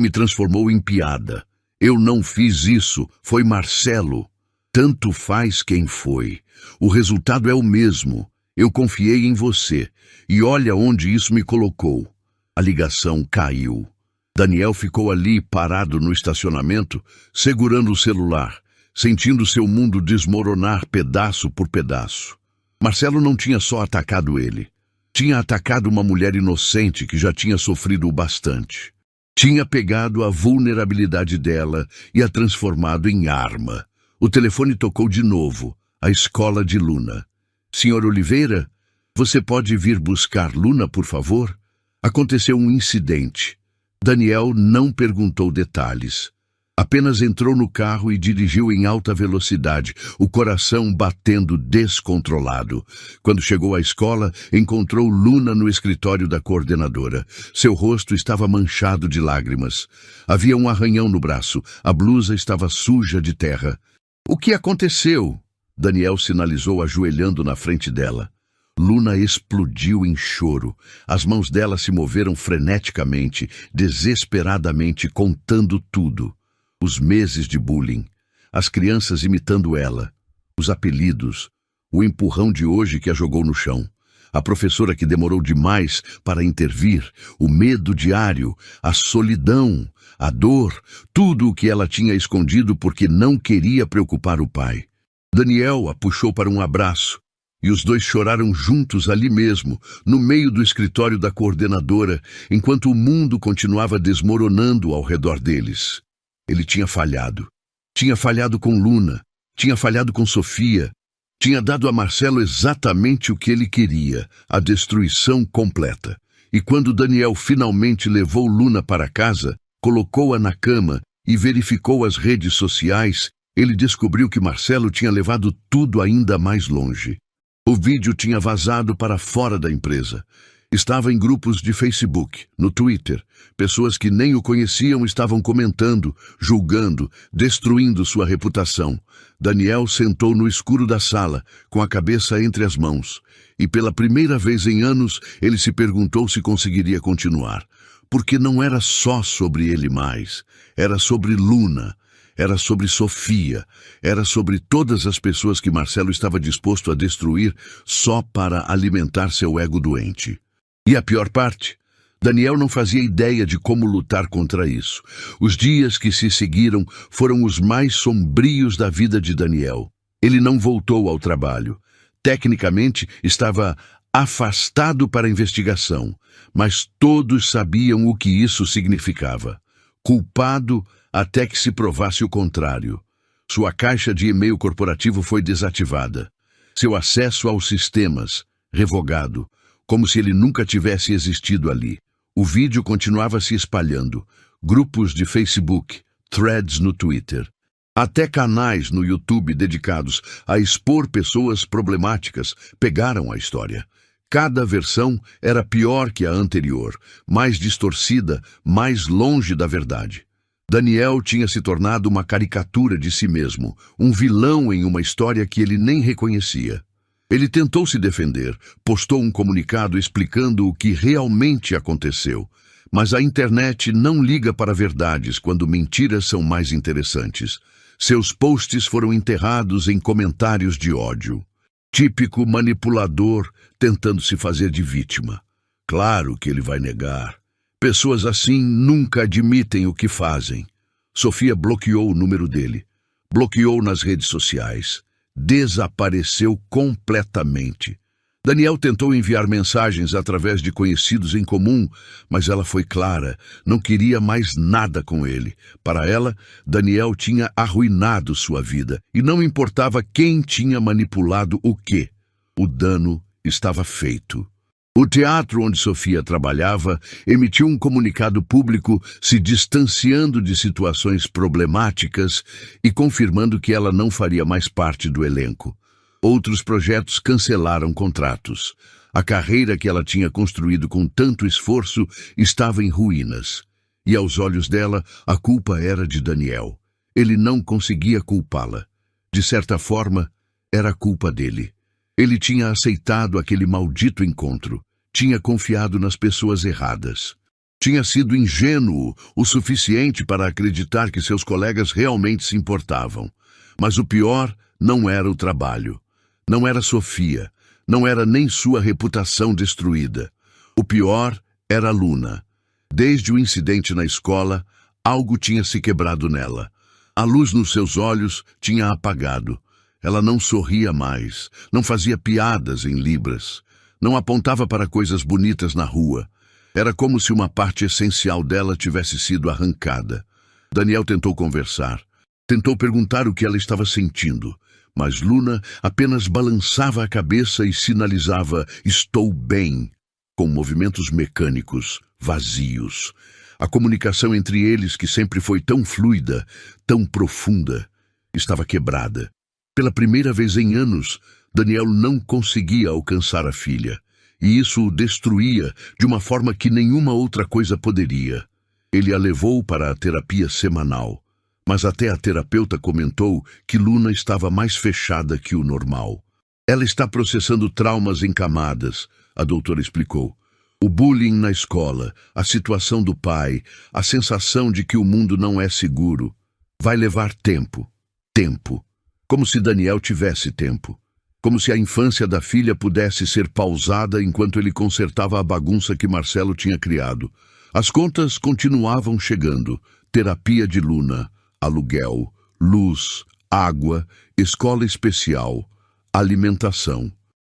me transformou em piada. Eu não fiz isso. Foi Marcelo. Tanto faz quem foi. O resultado é o mesmo. Eu confiei em você. E olha onde isso me colocou. A ligação caiu. Daniel ficou ali parado no estacionamento, segurando o celular, sentindo seu mundo desmoronar pedaço por pedaço. Marcelo não tinha só atacado ele. Tinha atacado uma mulher inocente que já tinha sofrido o bastante. Tinha pegado a vulnerabilidade dela e a transformado em arma. O telefone tocou de novo. A escola de Luna. Senhor Oliveira, você pode vir buscar Luna, por favor? Aconteceu um incidente. Daniel não perguntou detalhes. Apenas entrou no carro e dirigiu em alta velocidade, o coração batendo descontrolado. Quando chegou à escola, encontrou Luna no escritório da coordenadora. Seu rosto estava manchado de lágrimas. Havia um arranhão no braço, a blusa estava suja de terra. O que aconteceu? Daniel sinalizou ajoelhando na frente dela. Luna explodiu em choro. As mãos dela se moveram freneticamente, desesperadamente, contando tudo. Os meses de bullying, as crianças imitando ela, os apelidos, o empurrão de hoje que a jogou no chão, a professora que demorou demais para intervir, o medo diário, a solidão, a dor, tudo o que ela tinha escondido porque não queria preocupar o pai. Daniel a puxou para um abraço. E os dois choraram juntos ali mesmo, no meio do escritório da coordenadora, enquanto o mundo continuava desmoronando ao redor deles. Ele tinha falhado. Tinha falhado com Luna, tinha falhado com Sofia, tinha dado a Marcelo exatamente o que ele queria, a destruição completa. E quando Daniel finalmente levou Luna para casa, colocou-a na cama e verificou as redes sociais, ele descobriu que Marcelo tinha levado tudo ainda mais longe. O vídeo tinha vazado para fora da empresa. Estava em grupos de Facebook, no Twitter. Pessoas que nem o conheciam estavam comentando, julgando, destruindo sua reputação. Daniel sentou no escuro da sala, com a cabeça entre as mãos. E pela primeira vez em anos, ele se perguntou se conseguiria continuar. Porque não era só sobre ele mais. Era sobre Luna. Era sobre Sofia, era sobre todas as pessoas que Marcelo estava disposto a destruir só para alimentar seu ego doente. E a pior parte? Daniel não fazia ideia de como lutar contra isso. Os dias que se seguiram foram os mais sombrios da vida de Daniel. Ele não voltou ao trabalho. Tecnicamente, estava afastado para a investigação, mas todos sabiam o que isso significava. Culpado até que se provasse o contrário. Sua caixa de e-mail corporativo foi desativada. Seu acesso aos sistemas, revogado, como se ele nunca tivesse existido ali. O vídeo continuava se espalhando. Grupos de Facebook, threads no Twitter. Até canais no YouTube dedicados a expor pessoas problemáticas pegaram a história. Cada versão era pior que a anterior, mais distorcida, mais longe da verdade. Daniel tinha se tornado uma caricatura de si mesmo, um vilão em uma história que ele nem reconhecia. Ele tentou se defender, postou um comunicado explicando o que realmente aconteceu, mas a internet não liga para verdades quando mentiras são mais interessantes. Seus posts foram enterrados em comentários de ódio. Típico manipulador tentando se fazer de vítima. Claro que ele vai negar. Pessoas assim nunca admitem o que fazem. Sofia bloqueou o número dele. Bloqueou nas redes sociais. Desapareceu completamente. Daniel tentou enviar mensagens através de conhecidos em comum, mas ela foi clara, não queria mais nada com ele. Para ela, Daniel tinha arruinado sua vida, e não importava quem tinha manipulado o quê. O dano estava feito. O teatro onde Sofia trabalhava emitiu um comunicado público se distanciando de situações problemáticas e confirmando que ela não faria mais parte do elenco. Outros projetos cancelaram contratos. A carreira que ela tinha construído com tanto esforço estava em ruínas. E aos olhos dela, a culpa era de Daniel. Ele não conseguia culpá-la. De certa forma, era culpa dele. Ele tinha aceitado aquele maldito encontro. Tinha confiado nas pessoas erradas. Tinha sido ingênuo o suficiente para acreditar que seus colegas realmente se importavam. Mas o pior não era o trabalho. Não era Sofia, não era nem sua reputação destruída. O pior era Luna. Desde o incidente na escola, algo tinha se quebrado nela. A luz nos seus olhos tinha apagado. Ela não sorria mais, não fazia piadas em libras, não apontava para coisas bonitas na rua. Era como se uma parte essencial dela tivesse sido arrancada. Daniel tentou conversar, tentou perguntar o que ela estava sentindo. Mas Luna apenas balançava a cabeça e sinalizava "estou bem", com movimentos mecânicos, vazios. A comunicação entre eles, que sempre foi tão fluida, tão profunda, estava quebrada. Pela primeira vez em anos, Daniel não conseguia alcançar a filha, e isso o destruía de uma forma que nenhuma outra coisa poderia. Ele a levou para a terapia semanal. Mas até a terapeuta comentou que Luna estava mais fechada que o normal. Ela está processando traumas em camadas, a doutora explicou. O bullying na escola, a situação do pai, a sensação de que o mundo não é seguro. Vai levar tempo. Tempo. Como se Daniel tivesse tempo. Como se a infância da filha pudesse ser pausada enquanto ele consertava a bagunça que Marcelo tinha criado. As contas continuavam chegando. Terapia de Luna. Aluguel, luz, água, escola especial, alimentação.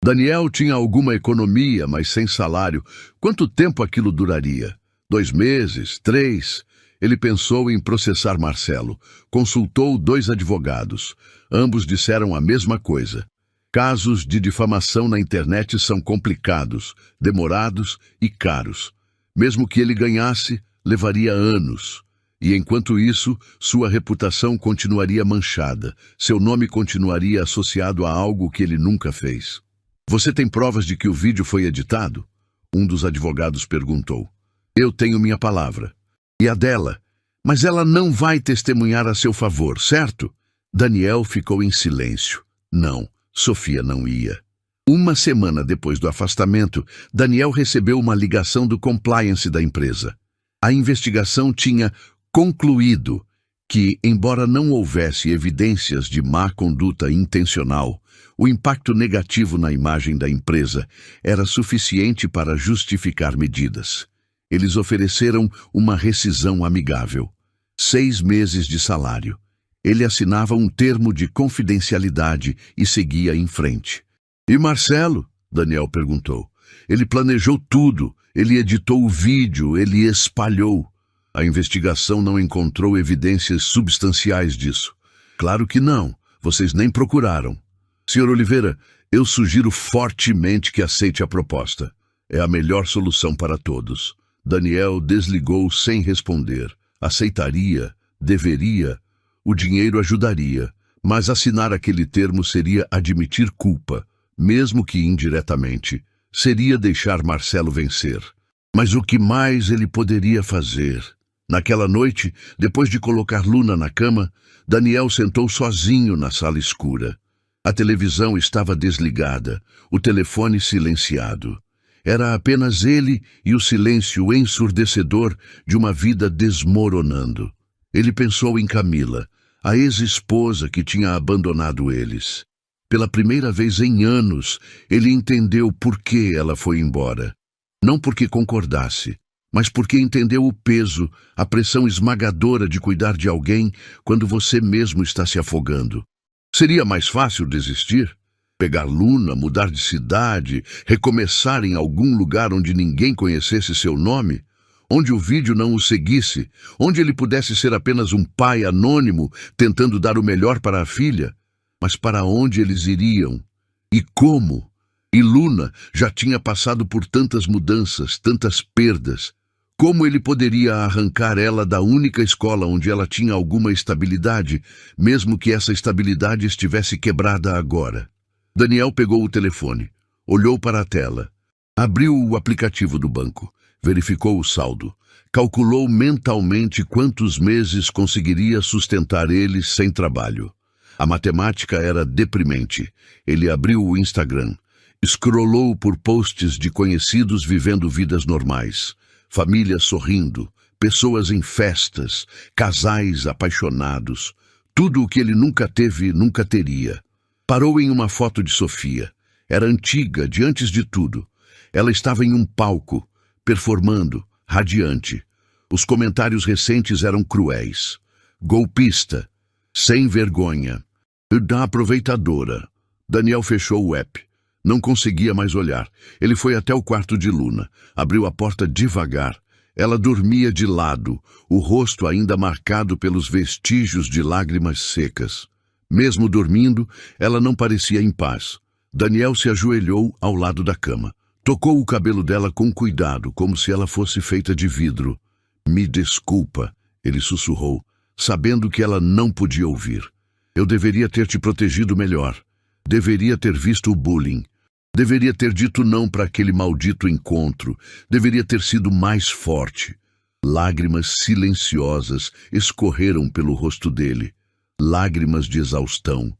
Daniel tinha alguma economia, mas sem salário. Quanto tempo aquilo duraria? 2 meses? 3? Ele pensou em processar Marcelo. Consultou 2 advogados. Ambos disseram a mesma coisa. Casos de difamação na internet são complicados, demorados e caros. Mesmo que ele ganhasse, levaria anos. E enquanto isso, sua reputação continuaria manchada, seu nome continuaria associado a algo que ele nunca fez. Você tem provas de que o vídeo foi editado? Um dos advogados perguntou. Eu tenho minha palavra. E a dela? Mas ela não vai testemunhar a seu favor, certo? Daniel ficou em silêncio. Não, Sofia não ia. 1 semana depois do afastamento, Daniel recebeu uma ligação do compliance da empresa. A investigação tinha concluído que, embora não houvesse evidências de má conduta intencional, o impacto negativo na imagem da empresa era suficiente para justificar medidas. Eles ofereceram uma rescisão amigável. 6 meses de salário. Ele assinava um termo de confidencialidade e seguia em frente. E Marcelo? Daniel perguntou. Ele planejou tudo, ele editou o vídeo, ele espalhou. A investigação não encontrou evidências substanciais disso. Claro que não. Vocês nem procuraram. Sr. Oliveira, eu sugiro fortemente que aceite a proposta. É a melhor solução para todos. Daniel desligou sem responder. Aceitaria, deveria, o dinheiro ajudaria, mas assinar aquele termo seria admitir culpa, mesmo que indiretamente. Seria deixar Marcelo vencer. Mas o que mais ele poderia fazer? Naquela noite, depois de colocar Luna na cama, Daniel sentou sozinho na sala escura. A televisão estava desligada, o telefone silenciado. Era apenas ele e o silêncio ensurdecedor de uma vida desmoronando. Ele pensou em Camila, a ex-esposa que tinha abandonado eles. Pela primeira vez em anos, ele entendeu por que ela foi embora. Não porque concordasse, mas porque entendeu o peso, a pressão esmagadora de cuidar de alguém quando você mesmo está se afogando. Seria mais fácil desistir? Pegar Luna, mudar de cidade, recomeçar em algum lugar onde ninguém conhecesse seu nome? Onde o vídeo não o seguisse? Onde ele pudesse ser apenas um pai anônimo tentando dar o melhor para a filha? Mas para onde eles iriam? E como? E Luna já tinha passado por tantas mudanças, tantas perdas. Como ele poderia arrancar ela da única escola onde ela tinha alguma estabilidade, mesmo que essa estabilidade estivesse quebrada agora? Daniel pegou o telefone, olhou para a tela, abriu o aplicativo do banco, verificou o saldo, calculou mentalmente quantos meses conseguiria sustentar eles sem trabalho. A matemática era deprimente. Ele abriu o Instagram, scrollou por posts de conhecidos vivendo vidas normais. Famílias sorrindo, pessoas em festas, casais apaixonados. Tudo o que ele nunca teve, nunca teria. Parou em uma foto de Sofia. Era antiga, de antes de tudo. Ela estava em um palco, performando, radiante. Os comentários recentes eram cruéis. Golpista, sem vergonha, da aproveitadora. Daniel fechou o app. Não conseguia mais olhar. Ele foi até o quarto de Luna. Abriu a porta devagar. Ela dormia de lado, o rosto ainda marcado pelos vestígios de lágrimas secas. Mesmo dormindo, ela não parecia em paz. Daniel se ajoelhou ao lado da cama. Tocou o cabelo dela com cuidado, como se ela fosse feita de vidro. "Me desculpa", ele sussurrou, sabendo que ela não podia ouvir. "Eu deveria ter te protegido melhor. Deveria ter visto o bullying. Deveria ter dito não para aquele maldito encontro. Deveria ter sido mais forte." Lágrimas silenciosas escorreram pelo rosto dele. Lágrimas de exaustão,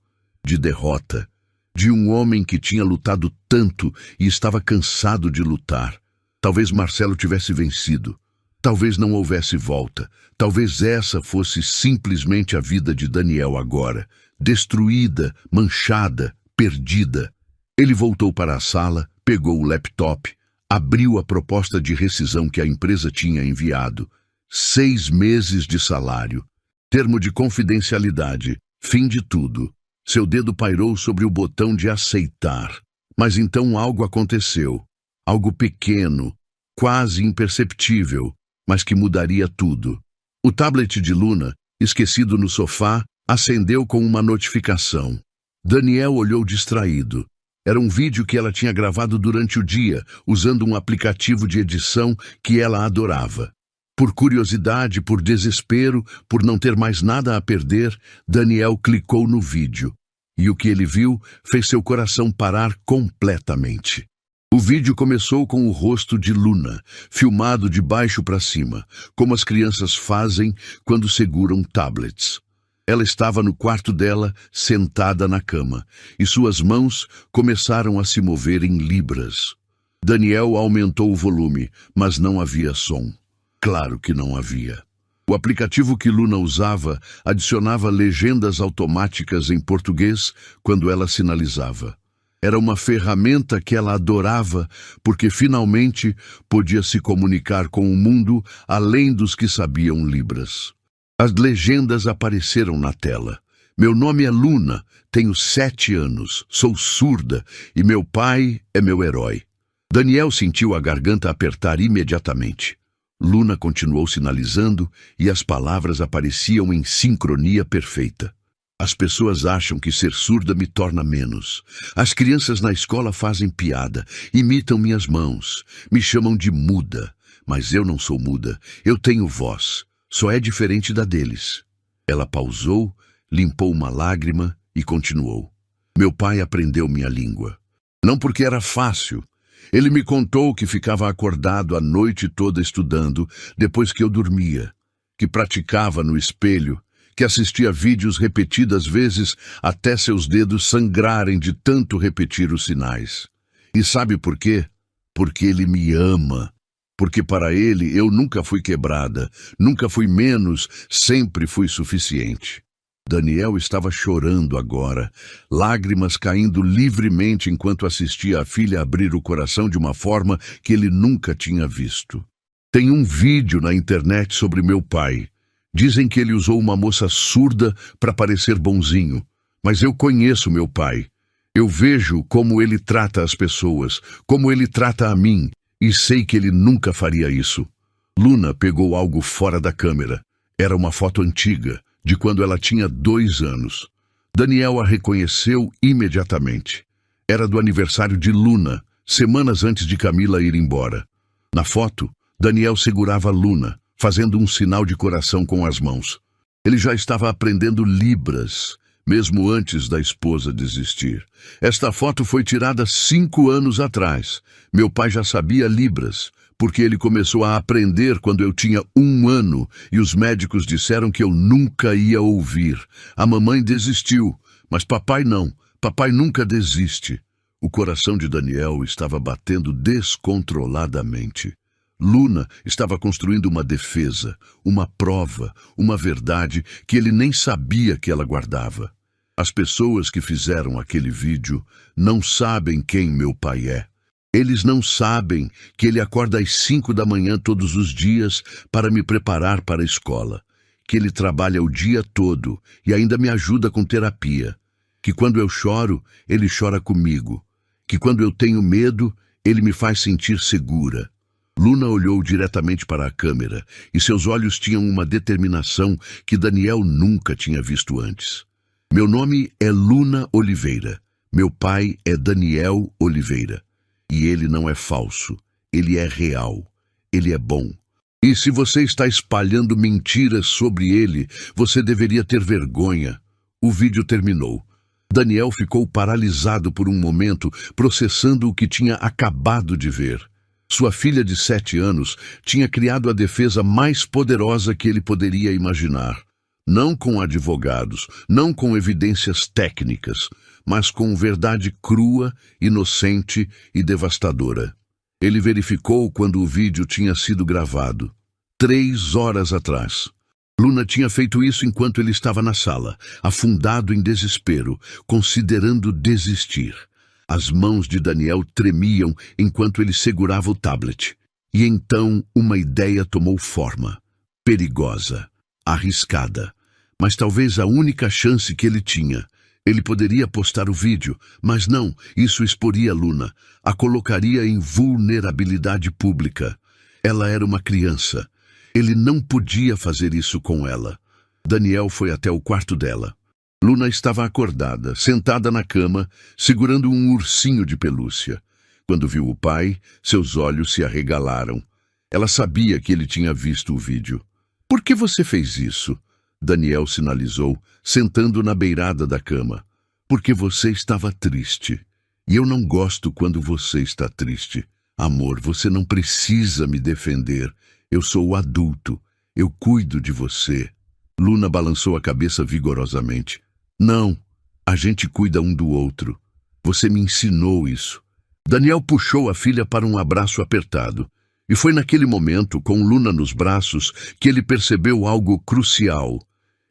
de derrota, de um homem que tinha lutado tanto e estava cansado de lutar. Talvez Marcelo tivesse vencido. Talvez não houvesse volta. Talvez essa fosse simplesmente a vida de Daniel agora. Destruída, manchada, perdida. Ele voltou para a sala, pegou o laptop, abriu a proposta de rescisão que a empresa tinha enviado. 6 meses de salário. Termo de confidencialidade. Fim de tudo. Seu dedo pairou sobre o botão de aceitar. Mas então algo aconteceu. Algo pequeno, quase imperceptível, mas que mudaria tudo. O tablet de Luna, esquecido no sofá, acendeu com uma notificação. Daniel olhou distraído. Era um vídeo que ela tinha gravado durante o dia, usando um aplicativo de edição que ela adorava. Por curiosidade, por desespero, por não ter mais nada a perder, Daniel clicou no vídeo. E o que ele viu fez seu coração parar completamente. O vídeo começou com o rosto de Luna, filmado de baixo para cima, como as crianças fazem quando seguram tablets. Ela estava no quarto dela, sentada na cama, e suas mãos começaram a se mover em libras. Daniel aumentou o volume, mas não havia som. Claro que não havia. O aplicativo que Luna usava adicionava legendas automáticas em português quando ela sinalizava. Era uma ferramenta que ela adorava porque finalmente podia se comunicar com o mundo além dos que sabiam Libras. As legendas apareceram na tela. "Meu nome é Luna, tenho 7 anos, sou surda e meu pai é meu herói." Daniel sentiu a garganta apertar imediatamente. Luna continuou sinalizando e as palavras apareciam em sincronia perfeita. "As pessoas acham que ser surda me torna menos. As crianças na escola fazem piada, imitam minhas mãos, me chamam de muda. Mas eu não sou muda, eu tenho voz. Só é diferente da deles." Ela pausou, limpou uma lágrima e continuou. "Meu pai aprendeu minha língua. Não porque era fácil. Ele me contou que ficava acordado a noite toda estudando depois que eu dormia, que praticava no espelho, que assistia vídeos repetidas vezes até seus dedos sangrarem de tanto repetir os sinais. E sabe por quê? Porque ele me ama. Porque para ele eu nunca fui quebrada, nunca fui menos, sempre fui suficiente." Daniel estava chorando agora, lágrimas caindo livremente enquanto assistia a filha abrir o coração de uma forma que ele nunca tinha visto. Tem um vídeo na internet sobre meu pai. Dizem que ele usou uma moça surda para parecer bonzinho, mas eu conheço meu pai. Eu vejo como ele trata as pessoas, como ele trata a mim, e sei que ele nunca faria isso. Luna pegou algo fora da câmera. Era uma foto antiga, de quando ela tinha 2 anos. Daniel a reconheceu imediatamente. Era do aniversário de Luna, semanas antes de Camila ir embora. Na foto, Daniel segurava Luna, fazendo um sinal de coração com as mãos. Ele já estava aprendendo Libras, mesmo antes da esposa desistir. Esta foto foi tirada 5 anos atrás. Meu pai já sabia Libras, porque ele começou a aprender quando eu tinha 1 ano e os médicos disseram que eu nunca ia ouvir. A mamãe desistiu, mas papai não. Papai nunca desiste. O coração de Daniel estava batendo descontroladamente. Luna estava construindo uma defesa, uma prova, uma verdade que ele nem sabia que ela guardava. As pessoas que fizeram aquele vídeo não sabem quem meu pai é. Eles não sabem que ele acorda às 5 da manhã todos os dias para me preparar para a escola, que ele trabalha o dia todo e ainda me ajuda com terapia, que quando eu choro, ele chora comigo, que quando eu tenho medo, ele me faz sentir segura. Luna olhou diretamente para a câmera e seus olhos tinham uma determinação que Daniel nunca tinha visto antes. Meu nome é Luna Oliveira. Meu pai é Daniel Oliveira. E ele não é falso. Ele é real. Ele é bom. E se você está espalhando mentiras sobre ele, você deveria ter vergonha. O vídeo terminou. Daniel ficou paralisado por um momento, processando o que tinha acabado de ver. Sua filha de 7 anos tinha criado a defesa mais poderosa que ele poderia imaginar. Não com advogados, não com evidências técnicas, mas com verdade crua, inocente e devastadora. Ele verificou quando o vídeo tinha sido gravado. 3 horas atrás. Luna tinha feito isso enquanto ele estava na sala, afundado em desespero, considerando desistir. As mãos de Daniel tremiam enquanto ele segurava o tablet. E então uma ideia tomou forma. Perigosa, arriscada, mas talvez a única chance que ele tinha. Ele poderia postar o vídeo, mas não, isso exporia Luna, a colocaria em vulnerabilidade pública. Ela era uma criança. Ele não podia fazer isso com ela. Daniel foi até o quarto dela. Luna estava acordada, sentada na cama, segurando um ursinho de pelúcia. Quando viu o pai, seus olhos se arregalaram. Ela sabia que ele tinha visto o vídeo. "Por que você fez isso?" Daniel sinalizou, sentando na beirada da cama. "Porque você estava triste. E eu não gosto quando você está triste. Amor, você não precisa me defender. Eu sou o adulto. Eu cuido de você." Luna balançou a cabeça vigorosamente. "Não, a gente cuida um do outro. Você me ensinou isso." Daniel puxou a filha para um abraço apertado. E foi naquele momento, com Luna nos braços, que ele percebeu algo crucial.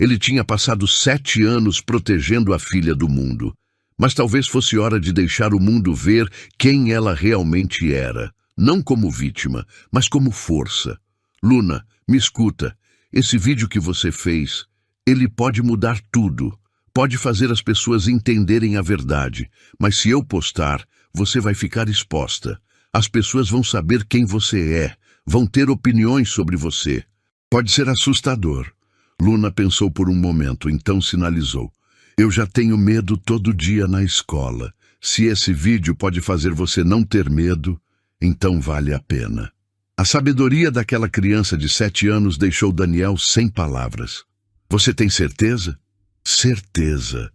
Ele tinha passado 7 anos protegendo a filha do mundo. Mas talvez fosse hora de deixar o mundo ver quem ela realmente era. Não como vítima, mas como força. "Luna, me escuta. Esse vídeo que você fez, ele pode mudar tudo. Pode fazer as pessoas entenderem a verdade. Mas se eu postar, você vai ficar exposta. As pessoas vão saber quem você é, vão ter opiniões sobre você. Pode ser assustador." Luna pensou por um momento, então sinalizou. "Eu já tenho medo todo dia na escola. Se esse vídeo pode fazer você não ter medo, então vale a pena." A sabedoria daquela criança de 7 anos deixou Daniel sem palavras. "Você tem certeza?" "Certeza."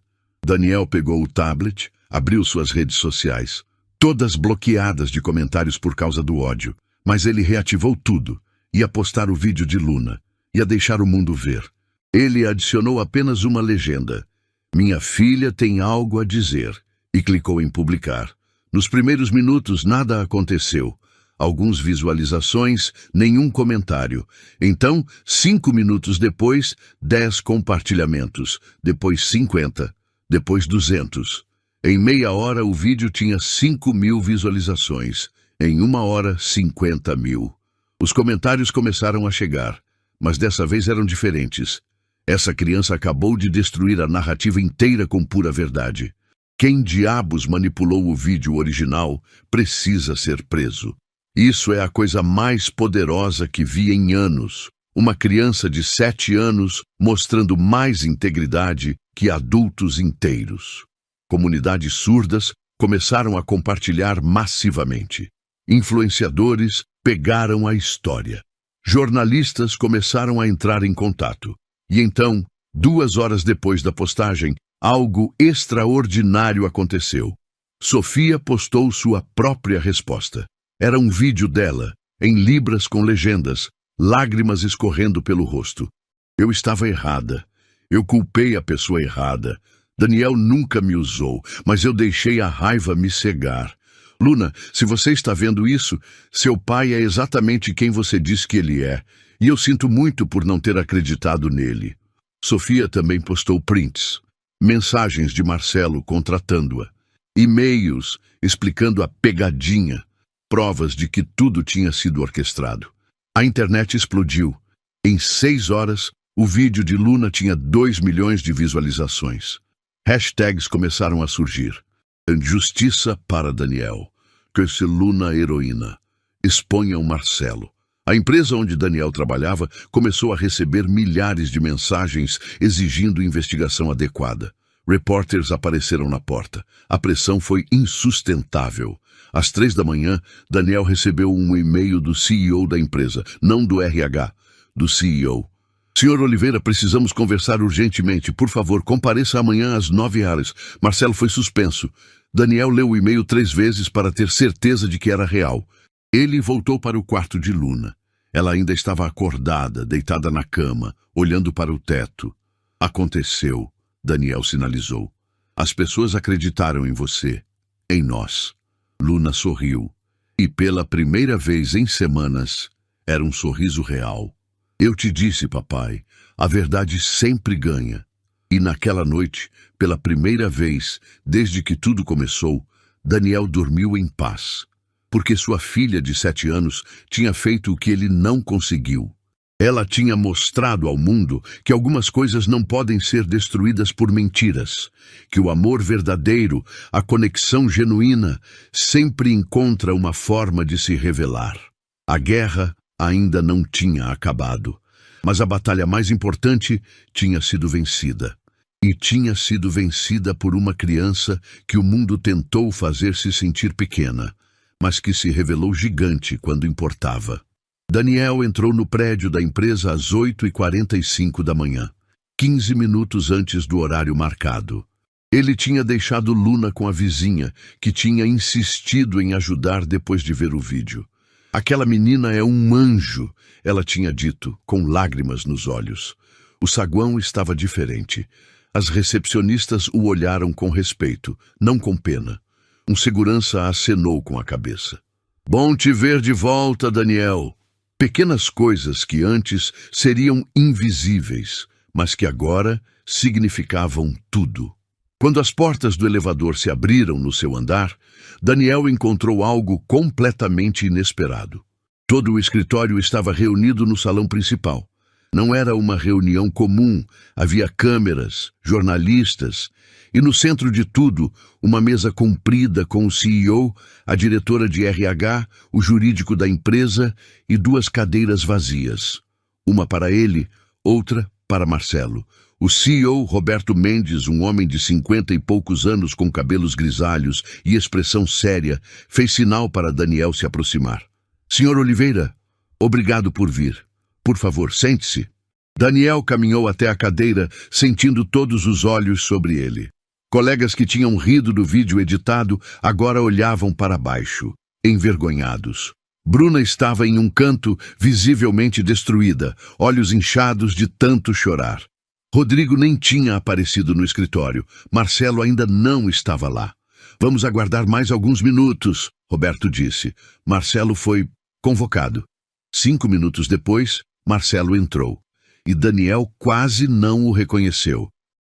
Daniel pegou o tablet, abriu suas redes sociais. Todas bloqueadas de comentários por causa do ódio. Mas ele reativou tudo. Ia postar o vídeo de Luna. Ia deixar o mundo ver. Ele adicionou apenas uma legenda. "Minha filha tem algo a dizer." E clicou em publicar. Nos primeiros minutos nada aconteceu. algumas visualizações, nenhum comentário. Então, 5 minutos depois, 10 compartilhamentos, depois 50, depois 200. Em meia hora, o vídeo tinha 5.000 visualizações. Em 1 hora, 50.000. Os comentários começaram a chegar, mas dessa vez eram diferentes. Essa criança acabou de destruir a narrativa inteira com pura verdade. Quem diabos manipulou o vídeo original precisa ser preso. Isso é a coisa mais poderosa que vi em anos. Uma criança de 7 anos mostrando mais integridade que adultos inteiros. Comunidades surdas começaram a compartilhar massivamente. Influenciadores pegaram a história. Jornalistas começaram a entrar em contato. E então, 2 horas depois da postagem, algo extraordinário aconteceu. Sofia postou sua própria resposta. Era um vídeo dela, em libras com legendas, lágrimas escorrendo pelo rosto. Eu estava errada. Eu culpei a pessoa errada. Daniel nunca me usou, mas eu deixei a raiva me cegar. Luna, se você está vendo isso, seu pai é exatamente quem você diz que ele é, e eu sinto muito por não ter acreditado nele. Sofia também postou prints, mensagens de Marcelo contratando-a, e-mails explicando a pegadinha, provas de que tudo tinha sido orquestrado. A internet explodiu. Em 6 horas, o vídeo de Luna tinha 2 milhões de visualizações. Hashtags começaram a surgir. Justiça para Daniel. Que se Luna heroína. Exponham Marcelo. A empresa onde Daniel trabalhava começou a receber milhares de mensagens exigindo investigação adequada. Repórteres apareceram na porta. A pressão foi insustentável. Às 3 da manhã, Daniel recebeu um e-mail do CEO da empresa, não do RH, do CEO. Senhor Oliveira, precisamos conversar urgentemente. Por favor, compareça amanhã às 9 horas. Marcelo foi suspenso. Daniel leu o e-mail 3 vezes para ter certeza de que era real. Ele voltou para o quarto de Luna. Ela ainda estava acordada, deitada na cama, olhando para o teto. Aconteceu, Daniel sinalizou. As pessoas acreditaram em você, em nós. Luna sorriu. E pela primeira vez em semanas, era um sorriso real. Eu te disse, papai, a verdade sempre ganha. E naquela noite, pela primeira vez, desde que tudo começou, Daniel dormiu em paz. Porque sua filha de 7 anos tinha feito o que ele não conseguiu. Ela tinha mostrado ao mundo que algumas coisas não podem ser destruídas por mentiras, que o amor verdadeiro, a conexão genuína, sempre encontra uma forma de se revelar. A guerra ainda não tinha acabado, mas a batalha mais importante tinha sido vencida. E tinha sido vencida por uma criança que o mundo tentou fazer se sentir pequena, mas que se revelou gigante quando importava. Daniel entrou no prédio da empresa às 8h45 da manhã, 15 minutos antes do horário marcado. Ele tinha deixado Luna com a vizinha, que tinha insistido em ajudar depois de ver o vídeo. Aquela menina é um anjo, ela tinha dito, com lágrimas nos olhos. O saguão estava diferente. As recepcionistas o olharam com respeito, não com pena. Um segurança acenou com a cabeça. Bom te ver de volta, Daniel. Pequenas coisas que antes seriam invisíveis, mas que agora significavam tudo. Quando as portas do elevador se abriram no seu andar, Daniel encontrou algo completamente inesperado. Todo o escritório estava reunido no salão principal. Não era uma reunião comum, havia câmeras, jornalistas, e no centro de tudo, uma mesa comprida com o CEO, a diretora de RH, o jurídico da empresa e 2 cadeiras vazias. Uma para ele, outra para Marcelo. O CEO, Roberto Mendes, um homem de 50 e poucos anos com cabelos grisalhos e expressão séria, fez sinal para Daniel se aproximar. Senhor Oliveira, obrigado por vir. Por favor, sente-se. Daniel caminhou até a cadeira, sentindo todos os olhos sobre ele. Colegas que tinham rido do vídeo editado agora olhavam para baixo, envergonhados. Bruna estava em um canto, visivelmente destruída, olhos inchados de tanto chorar. Rodrigo nem tinha aparecido no escritório. Marcelo ainda não estava lá. Vamos aguardar mais alguns minutos, Roberto disse. Marcelo foi convocado. 5 minutos depois, Marcelo entrou. E Daniel quase não o reconheceu.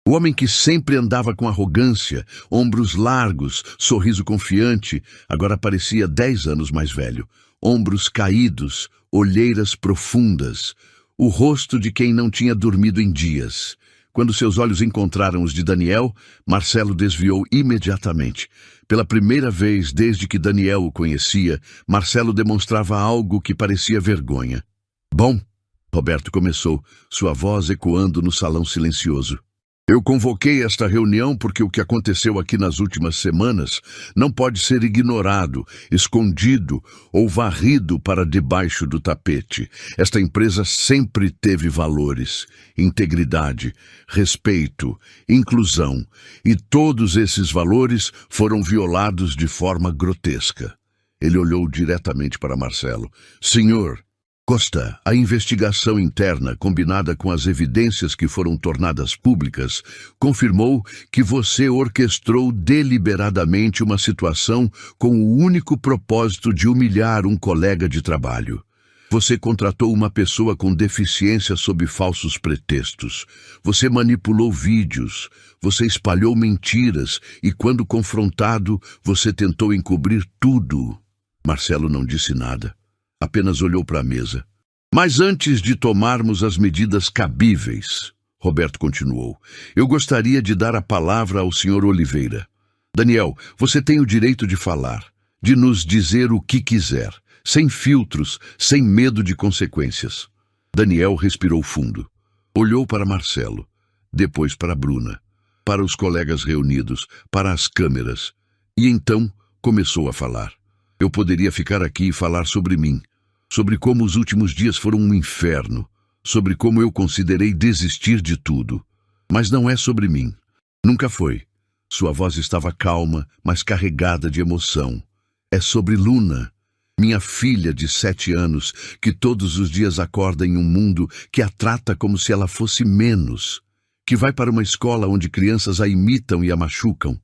O homem que sempre andava com arrogância, ombros largos, sorriso confiante, agora parecia 10 anos mais velho. Ombros caídos, olheiras profundas, o rosto de quem não tinha dormido em dias. Quando seus olhos encontraram os de Daniel, Marcelo desviou imediatamente. Pela primeira vez desde que Daniel o conhecia, Marcelo demonstrava algo que parecia vergonha. Bom, Roberto começou, sua voz ecoando no salão silencioso. Eu convoquei esta reunião porque o que aconteceu aqui nas últimas semanas não pode ser ignorado, escondido ou varrido para debaixo do tapete. Esta empresa sempre teve valores, integridade, respeito, inclusão, e todos esses valores foram violados de forma grotesca. Ele olhou diretamente para Marcelo. Senhor Costa, a investigação interna, combinada com as evidências que foram tornadas públicas, confirmou que você orquestrou deliberadamente uma situação com o único propósito de humilhar um colega de trabalho. Você contratou uma pessoa com deficiência sob falsos pretextos. Você manipulou vídeos. Você espalhou mentiras e, quando confrontado, você tentou encobrir tudo. Marcelo não disse nada. Apenas olhou para a mesa. Mas antes de tomarmos as medidas cabíveis, Roberto continuou, eu gostaria de dar a palavra ao Sr. Oliveira. Daniel, você tem o direito de falar, de nos dizer o que quiser, sem filtros, sem medo de consequências. Daniel respirou fundo. Olhou para Marcelo, depois para Bruna, para os colegas reunidos, para as câmeras, e então começou a falar. Eu poderia ficar aqui e falar sobre mim, sobre como os últimos dias foram um inferno, sobre como eu considerei desistir de tudo. Mas não é sobre mim. Nunca foi. Sua voz estava calma, mas carregada de emoção. É sobre Luna, minha filha de 7 anos, que todos os dias acorda em um mundo que a trata como se ela fosse menos, que vai para uma escola onde crianças a imitam e a machucam,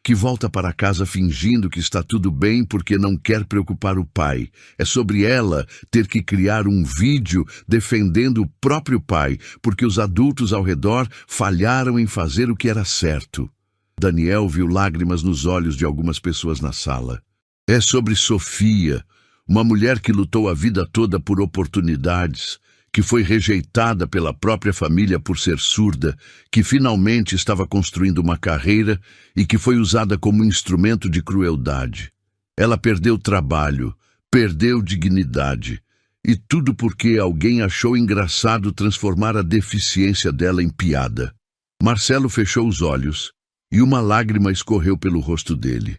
que volta para casa fingindo que está tudo bem porque não quer preocupar o pai. É sobre ela ter que criar um vídeo defendendo o próprio pai, porque os adultos ao redor falharam em fazer o que era certo. Daniel viu lágrimas nos olhos de algumas pessoas na sala. É sobre Sofia, uma mulher que lutou a vida toda por oportunidades, que foi rejeitada pela própria família por ser surda, que finalmente estava construindo uma carreira e que foi usada como instrumento de crueldade. Ela perdeu trabalho, perdeu dignidade, e tudo porque alguém achou engraçado transformar a deficiência dela em piada. Marcelo fechou os olhos e uma lágrima escorreu pelo rosto dele.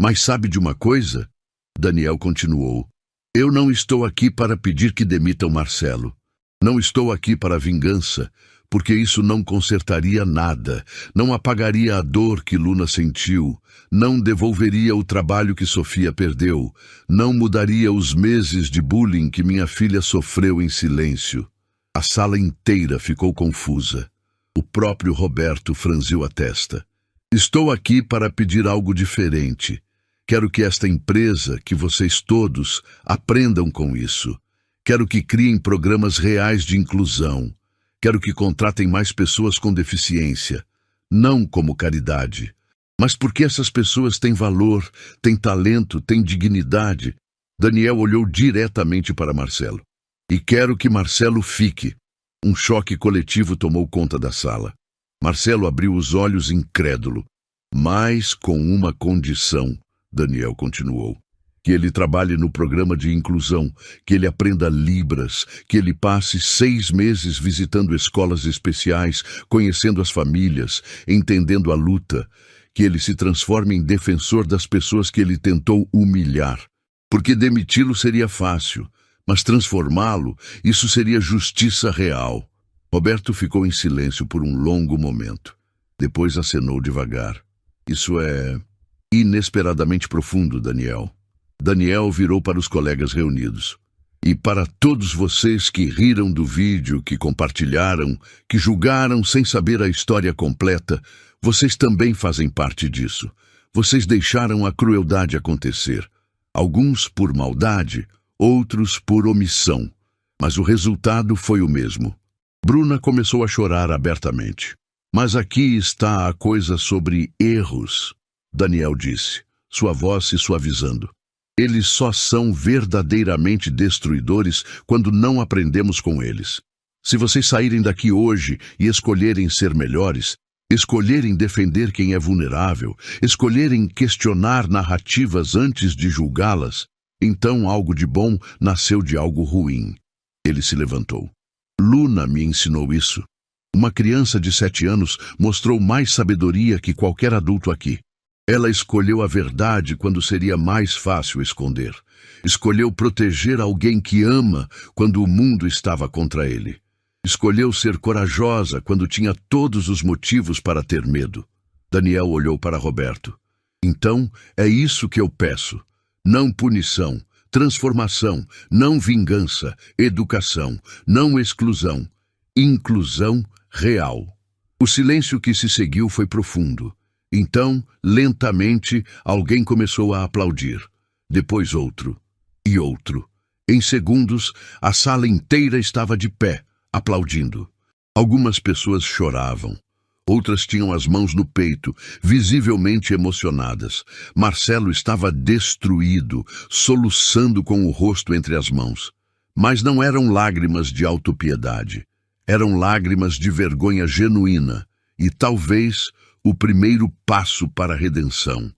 Mas sabe de uma coisa? Daniel continuou. Eu não estou aqui para pedir que demitam Marcelo. Não estou aqui para vingança, porque isso não consertaria nada, não apagaria a dor que Luna sentiu, não devolveria o trabalho que Sofia perdeu, não mudaria os meses de bullying que minha filha sofreu em silêncio. A sala inteira ficou confusa. O próprio Roberto franziu a testa. Estou aqui para pedir algo diferente. Quero que esta empresa, que vocês todos, aprendam com isso. Quero que criem programas reais de inclusão. Quero que contratem mais pessoas com deficiência. Não como caridade, mas porque essas pessoas têm valor, têm talento, têm dignidade. Daniel olhou diretamente para Marcelo. E quero que Marcelo fique. Um choque coletivo tomou conta da sala. Marcelo abriu os olhos incrédulo. Mas com uma condição, Daniel continuou. Que ele trabalhe no programa de inclusão, que ele aprenda Libras, que ele passe 6 meses visitando escolas especiais, conhecendo as famílias, entendendo a luta, que ele se transforme em defensor das pessoas que ele tentou humilhar. Porque demiti-lo seria fácil, mas transformá-lo, isso seria justiça real. Roberto ficou em silêncio por um longo momento. Depois acenou devagar. Isso é inesperadamente profundo, Daniel. Daniel virou para os colegas reunidos. E para todos vocês que riram do vídeo, que compartilharam, que julgaram sem saber a história completa, vocês também fazem parte disso. Vocês deixaram a crueldade acontecer. Alguns por maldade, outros por omissão. Mas o resultado foi o mesmo. Bruna começou a chorar abertamente. Mas aqui está a coisa sobre erros, Daniel disse, sua voz se suavizando. Eles só são verdadeiramente destruidores quando não aprendemos com eles. Se vocês saírem daqui hoje e escolherem ser melhores, escolherem defender quem é vulnerável, escolherem questionar narrativas antes de julgá-las, então algo de bom nasceu de algo ruim. Ele se levantou. Luna me ensinou isso. Uma criança de 7 anos mostrou mais sabedoria que qualquer adulto aqui. Ela escolheu a verdade quando seria mais fácil esconder. Escolheu proteger alguém que ama quando o mundo estava contra ele. Escolheu ser corajosa quando tinha todos os motivos para ter medo. Daniel olhou para Roberto. Então, é isso que eu peço. Não punição, transformação, não vingança, educação, não exclusão, inclusão real. O silêncio que se seguiu foi profundo. Então, lentamente, alguém começou a aplaudir. Depois outro. E outro. Em segundos, a sala inteira estava de pé, aplaudindo. Algumas pessoas choravam. Outras tinham as mãos no peito, visivelmente emocionadas. Marcelo estava destruído, soluçando com o rosto entre as mãos. Mas não eram lágrimas de autopiedade. Eram lágrimas de vergonha genuína. E talvez o primeiro passo para a redenção.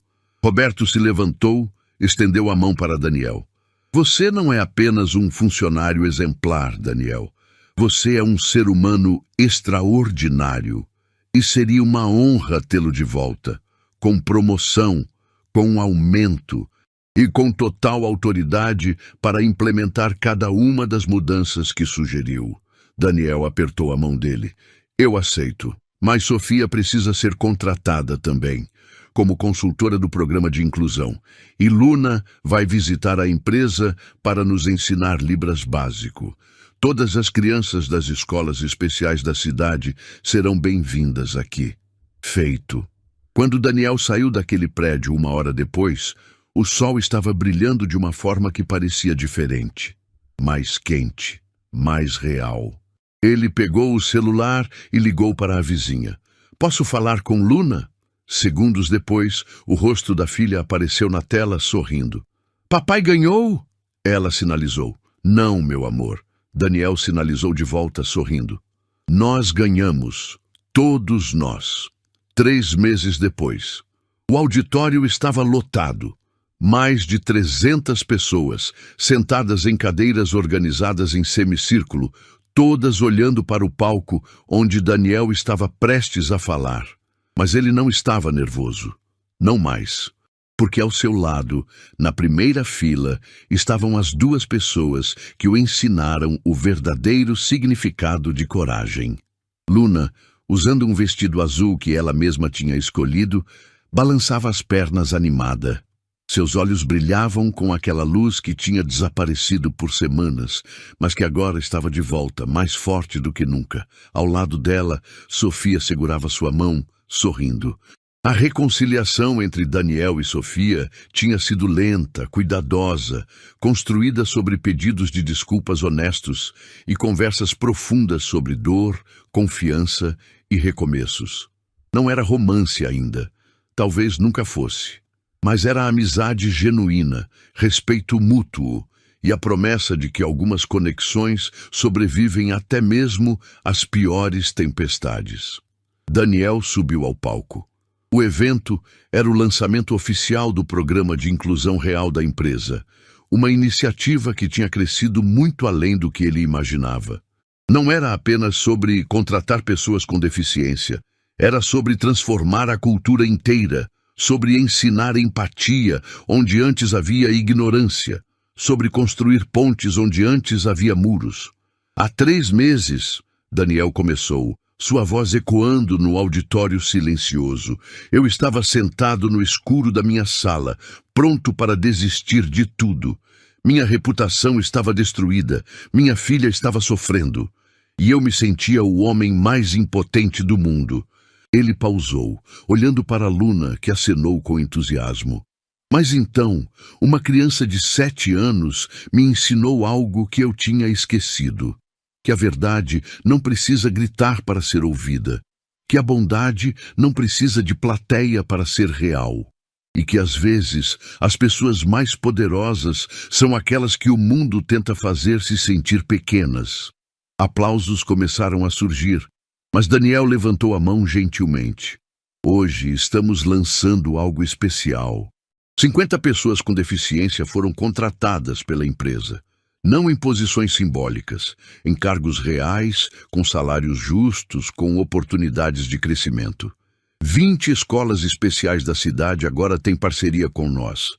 Roberto se levantou, estendeu a mão para Daniel. Você não é apenas um funcionário exemplar, Daniel. Você é um ser humano extraordinário. E seria uma honra tê-lo de volta, com promoção, com aumento e com total autoridade para implementar cada uma das mudanças que sugeriu. Daniel apertou a mão dele. Eu aceito. Mas Sofia precisa ser contratada também, como consultora do programa de inclusão. E Luna vai visitar a empresa para nos ensinar Libras básico. Todas as crianças das escolas especiais da cidade serão bem-vindas aqui. Feito. Quando Daniel saiu daquele prédio 1 hora depois, o sol estava brilhando de uma forma que parecia diferente. Mais quente, mais real. Ele pegou o celular e ligou para a vizinha. Posso falar com Luna? Segundos depois, o rosto da filha apareceu na tela sorrindo. Papai ganhou? Ela sinalizou. Não, meu amor. Daniel sinalizou de volta sorrindo. Nós ganhamos. Todos nós. 3 meses depois. O auditório estava lotado. Mais de 300 pessoas, sentadas em cadeiras organizadas em semicírculo, todas olhando para o palco onde Daniel estava prestes a falar. Mas ele não estava nervoso. Não mais. Porque ao seu lado, na primeira fila, estavam as 2 pessoas que o ensinaram o verdadeiro significado de coragem. Luna, usando um vestido azul que ela mesma tinha escolhido, balançava as pernas animada. Seus olhos brilhavam com aquela luz que tinha desaparecido por semanas, mas que agora estava de volta, mais forte do que nunca. Ao lado dela, Sofia segurava sua mão, sorrindo. A reconciliação entre Daniel e Sofia tinha sido lenta, cuidadosa, construída sobre pedidos de desculpas honestos e conversas profundas sobre dor, confiança e recomeços. Não era romance ainda, talvez nunca fosse. Mas era amizade genuína, respeito mútuo e a promessa de que algumas conexões sobrevivem até mesmo às piores tempestades. Daniel subiu ao palco. O evento era o lançamento oficial do programa de inclusão real da empresa, uma iniciativa que tinha crescido muito além do que ele imaginava. Não era apenas sobre contratar pessoas com deficiência, era sobre transformar a cultura inteira, sobre ensinar empatia onde antes havia ignorância, sobre construir pontes onde antes havia muros. Há 3 meses, Daniel começou, sua voz ecoando no auditório silencioso. Eu estava sentado no escuro da minha sala, pronto para desistir de tudo. Minha reputação estava destruída, minha filha estava sofrendo, e eu me sentia o homem mais impotente do mundo. Ele pausou, olhando para Luna, que acenou com entusiasmo. Mas então, uma criança de 7 anos me ensinou algo que eu tinha esquecido. Que a verdade não precisa gritar para ser ouvida. Que a bondade não precisa de plateia para ser real. E que, às vezes, as pessoas mais poderosas são aquelas que o mundo tenta fazer se sentir pequenas. Aplausos começaram a surgir, mas Daniel levantou a mão gentilmente. Hoje estamos lançando algo especial. 50 pessoas com deficiência foram contratadas pela empresa. Não em posições simbólicas, em cargos reais, com salários justos, com oportunidades de crescimento. 20 escolas especiais da cidade agora têm parceria com nós.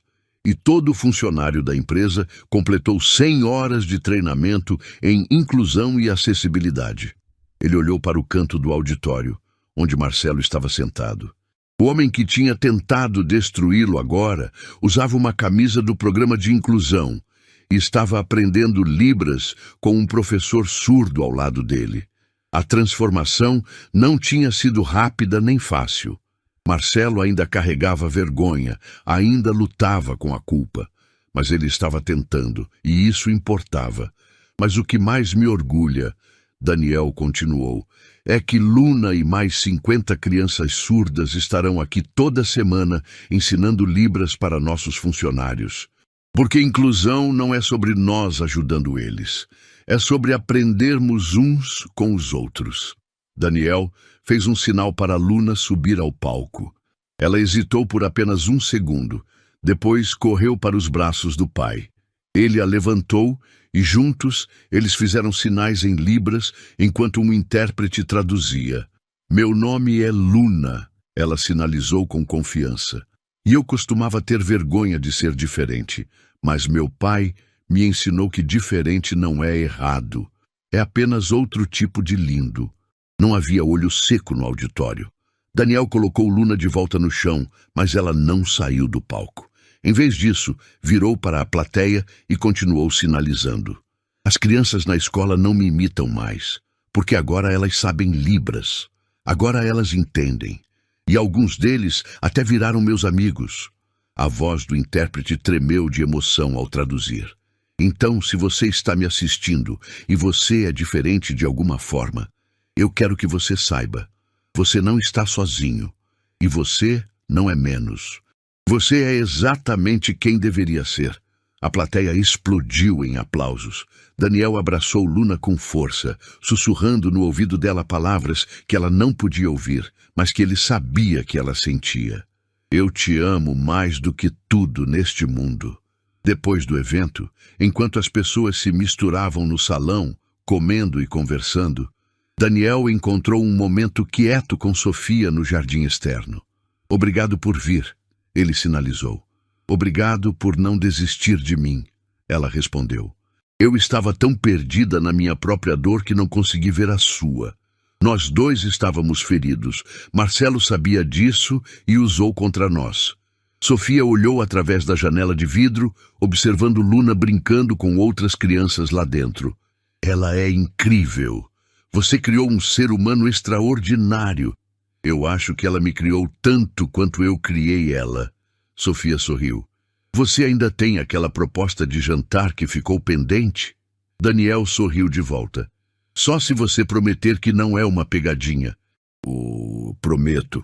E todo funcionário da empresa completou 100 horas de treinamento em inclusão e acessibilidade. Ele olhou para o canto do auditório, onde Marcelo estava sentado. O homem que tinha tentado destruí-lo agora usava uma camisa do programa de inclusão e estava aprendendo Libras com um professor surdo ao lado dele. A transformação não tinha sido rápida nem fácil. Marcelo ainda carregava vergonha, ainda lutava com a culpa. Mas ele estava tentando, e isso importava. Mas o que mais me orgulha, Daniel continuou, é que Luna e mais 50 crianças surdas estarão aqui toda semana ensinando Libras para nossos funcionários. Porque inclusão não é sobre nós ajudando eles. É sobre aprendermos uns com os outros. Daniel fez um sinal para Luna subir ao palco. Ela hesitou por apenas 1 segundo. Depois correu para os braços do pai. Ele a levantou e juntos eles fizeram sinais em Libras enquanto um intérprete traduzia. Meu nome é Luna, ela sinalizou com confiança. E eu costumava ter vergonha de ser diferente, mas meu pai me ensinou que diferente não é errado. É apenas outro tipo de lindo. Não havia olho seco no auditório. Daniel colocou Luna de volta no chão, mas ela não saiu do palco. Em vez disso, virou para a plateia e continuou sinalizando. As crianças na escola não me imitam mais, porque agora elas sabem Libras. Agora elas entendem. E alguns deles até viraram meus amigos. A voz do intérprete tremeu de emoção ao traduzir. Então, se você está me assistindo e você é diferente de alguma forma, eu quero que você saiba. Você não está sozinho. E você não é menos. Você é exatamente quem deveria ser. A plateia explodiu em aplausos. Daniel abraçou Luna com força, sussurrando no ouvido dela palavras que ela não podia ouvir, mas que ele sabia que ela sentia. Eu te amo mais do que tudo neste mundo. Depois do evento, enquanto as pessoas se misturavam no salão, comendo e conversando, Daniel encontrou um momento quieto com Sofia no jardim externo. Obrigado por vir, ele sinalizou. Obrigado por não desistir de mim, ela respondeu. Eu estava tão perdida na minha própria dor que não consegui ver a sua. Nós dois estávamos feridos. Marcelo sabia disso e usou contra nós. Sofia olhou através da janela de vidro, observando Luna brincando com outras crianças lá dentro. Ela é incrível. Você criou um ser humano extraordinário. Eu acho que ela me criou tanto quanto eu criei ela. Sofia sorriu. Você ainda tem aquela proposta de jantar que ficou pendente? Daniel sorriu de volta. Só se você prometer que não é uma pegadinha. Prometo.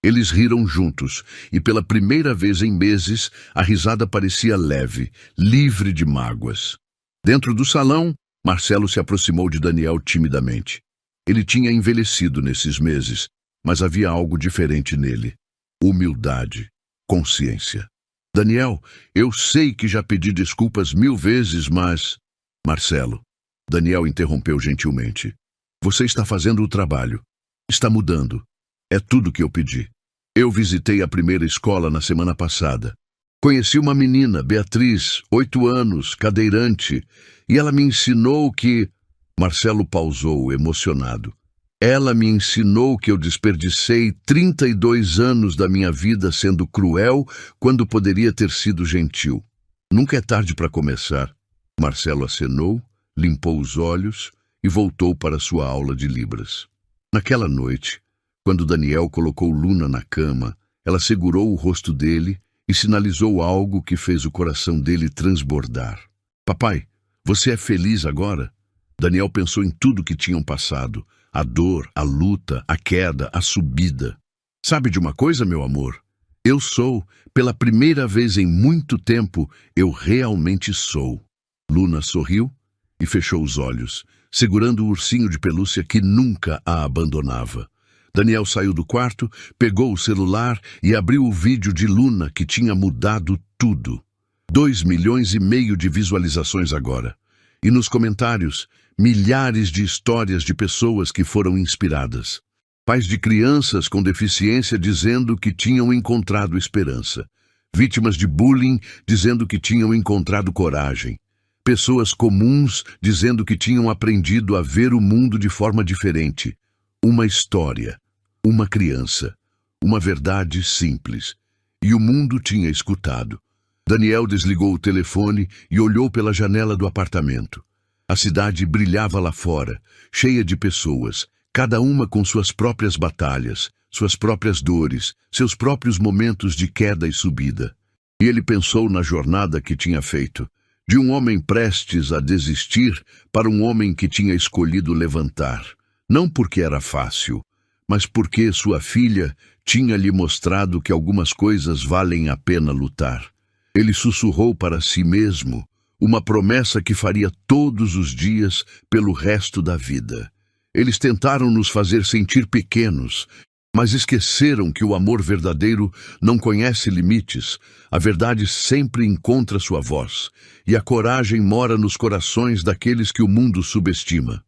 Eles riram juntos, e pela primeira vez em meses, a risada parecia leve, livre de mágoas. Dentro do salão, Marcelo se aproximou de Daniel timidamente. Ele tinha envelhecido nesses meses, mas havia algo diferente nele. Humildade, consciência. Daniel, eu sei que já pedi desculpas 1000 vezes, mas... Marcelo, Daniel interrompeu gentilmente. Você está fazendo o trabalho. Está mudando. É tudo que eu pedi. Eu visitei a primeira escola na semana passada. Conheci uma menina, Beatriz, 8 anos, cadeirante, e ela me ensinou que... Marcelo pausou, emocionado. Ela me ensinou que eu desperdicei 32 anos da minha vida sendo cruel quando poderia ter sido gentil. Nunca é tarde para começar. Marcelo acenou, limpou os olhos e voltou para sua aula de Libras. Naquela noite, Quando Daniel colocou Luna na cama, ela segurou o rosto dele e sinalizou algo que fez o coração dele transbordar. Papai, você é feliz agora? Daniel pensou em tudo que tinham passado, a dor, a luta, a queda, a subida. Sabe de uma coisa, meu amor? Eu sou, pela primeira vez em muito tempo, eu realmente sou. Luna sorriu e fechou os olhos, segurando o ursinho de pelúcia que nunca a abandonava. Daniel saiu do quarto, pegou o celular e abriu o vídeo de Luna que tinha mudado tudo. 2,5 milhões de visualizações agora. E nos comentários, milhares de histórias de pessoas que foram inspiradas. Pais de crianças com deficiência dizendo que tinham encontrado esperança. Vítimas de bullying dizendo que tinham encontrado coragem. Pessoas comuns dizendo que tinham aprendido a ver o mundo de forma diferente. Uma história, uma criança, uma verdade simples. E o mundo tinha escutado. Daniel desligou o telefone e olhou pela janela do apartamento. A cidade brilhava lá fora, cheia de pessoas, cada uma com suas próprias batalhas, suas próprias dores, seus próprios momentos de queda e subida. E ele pensou na jornada que tinha feito, de um homem prestes a desistir para um homem que tinha escolhido levantar. Não porque era fácil, mas porque sua filha tinha lhe mostrado que algumas coisas valem a pena lutar. Ele sussurrou para si mesmo uma promessa que faria todos os dias pelo resto da vida. Eles tentaram nos fazer sentir pequenos, mas esqueceram que o amor verdadeiro não conhece limites, a verdade sempre encontra sua voz, e a coragem mora nos corações daqueles que o mundo subestima.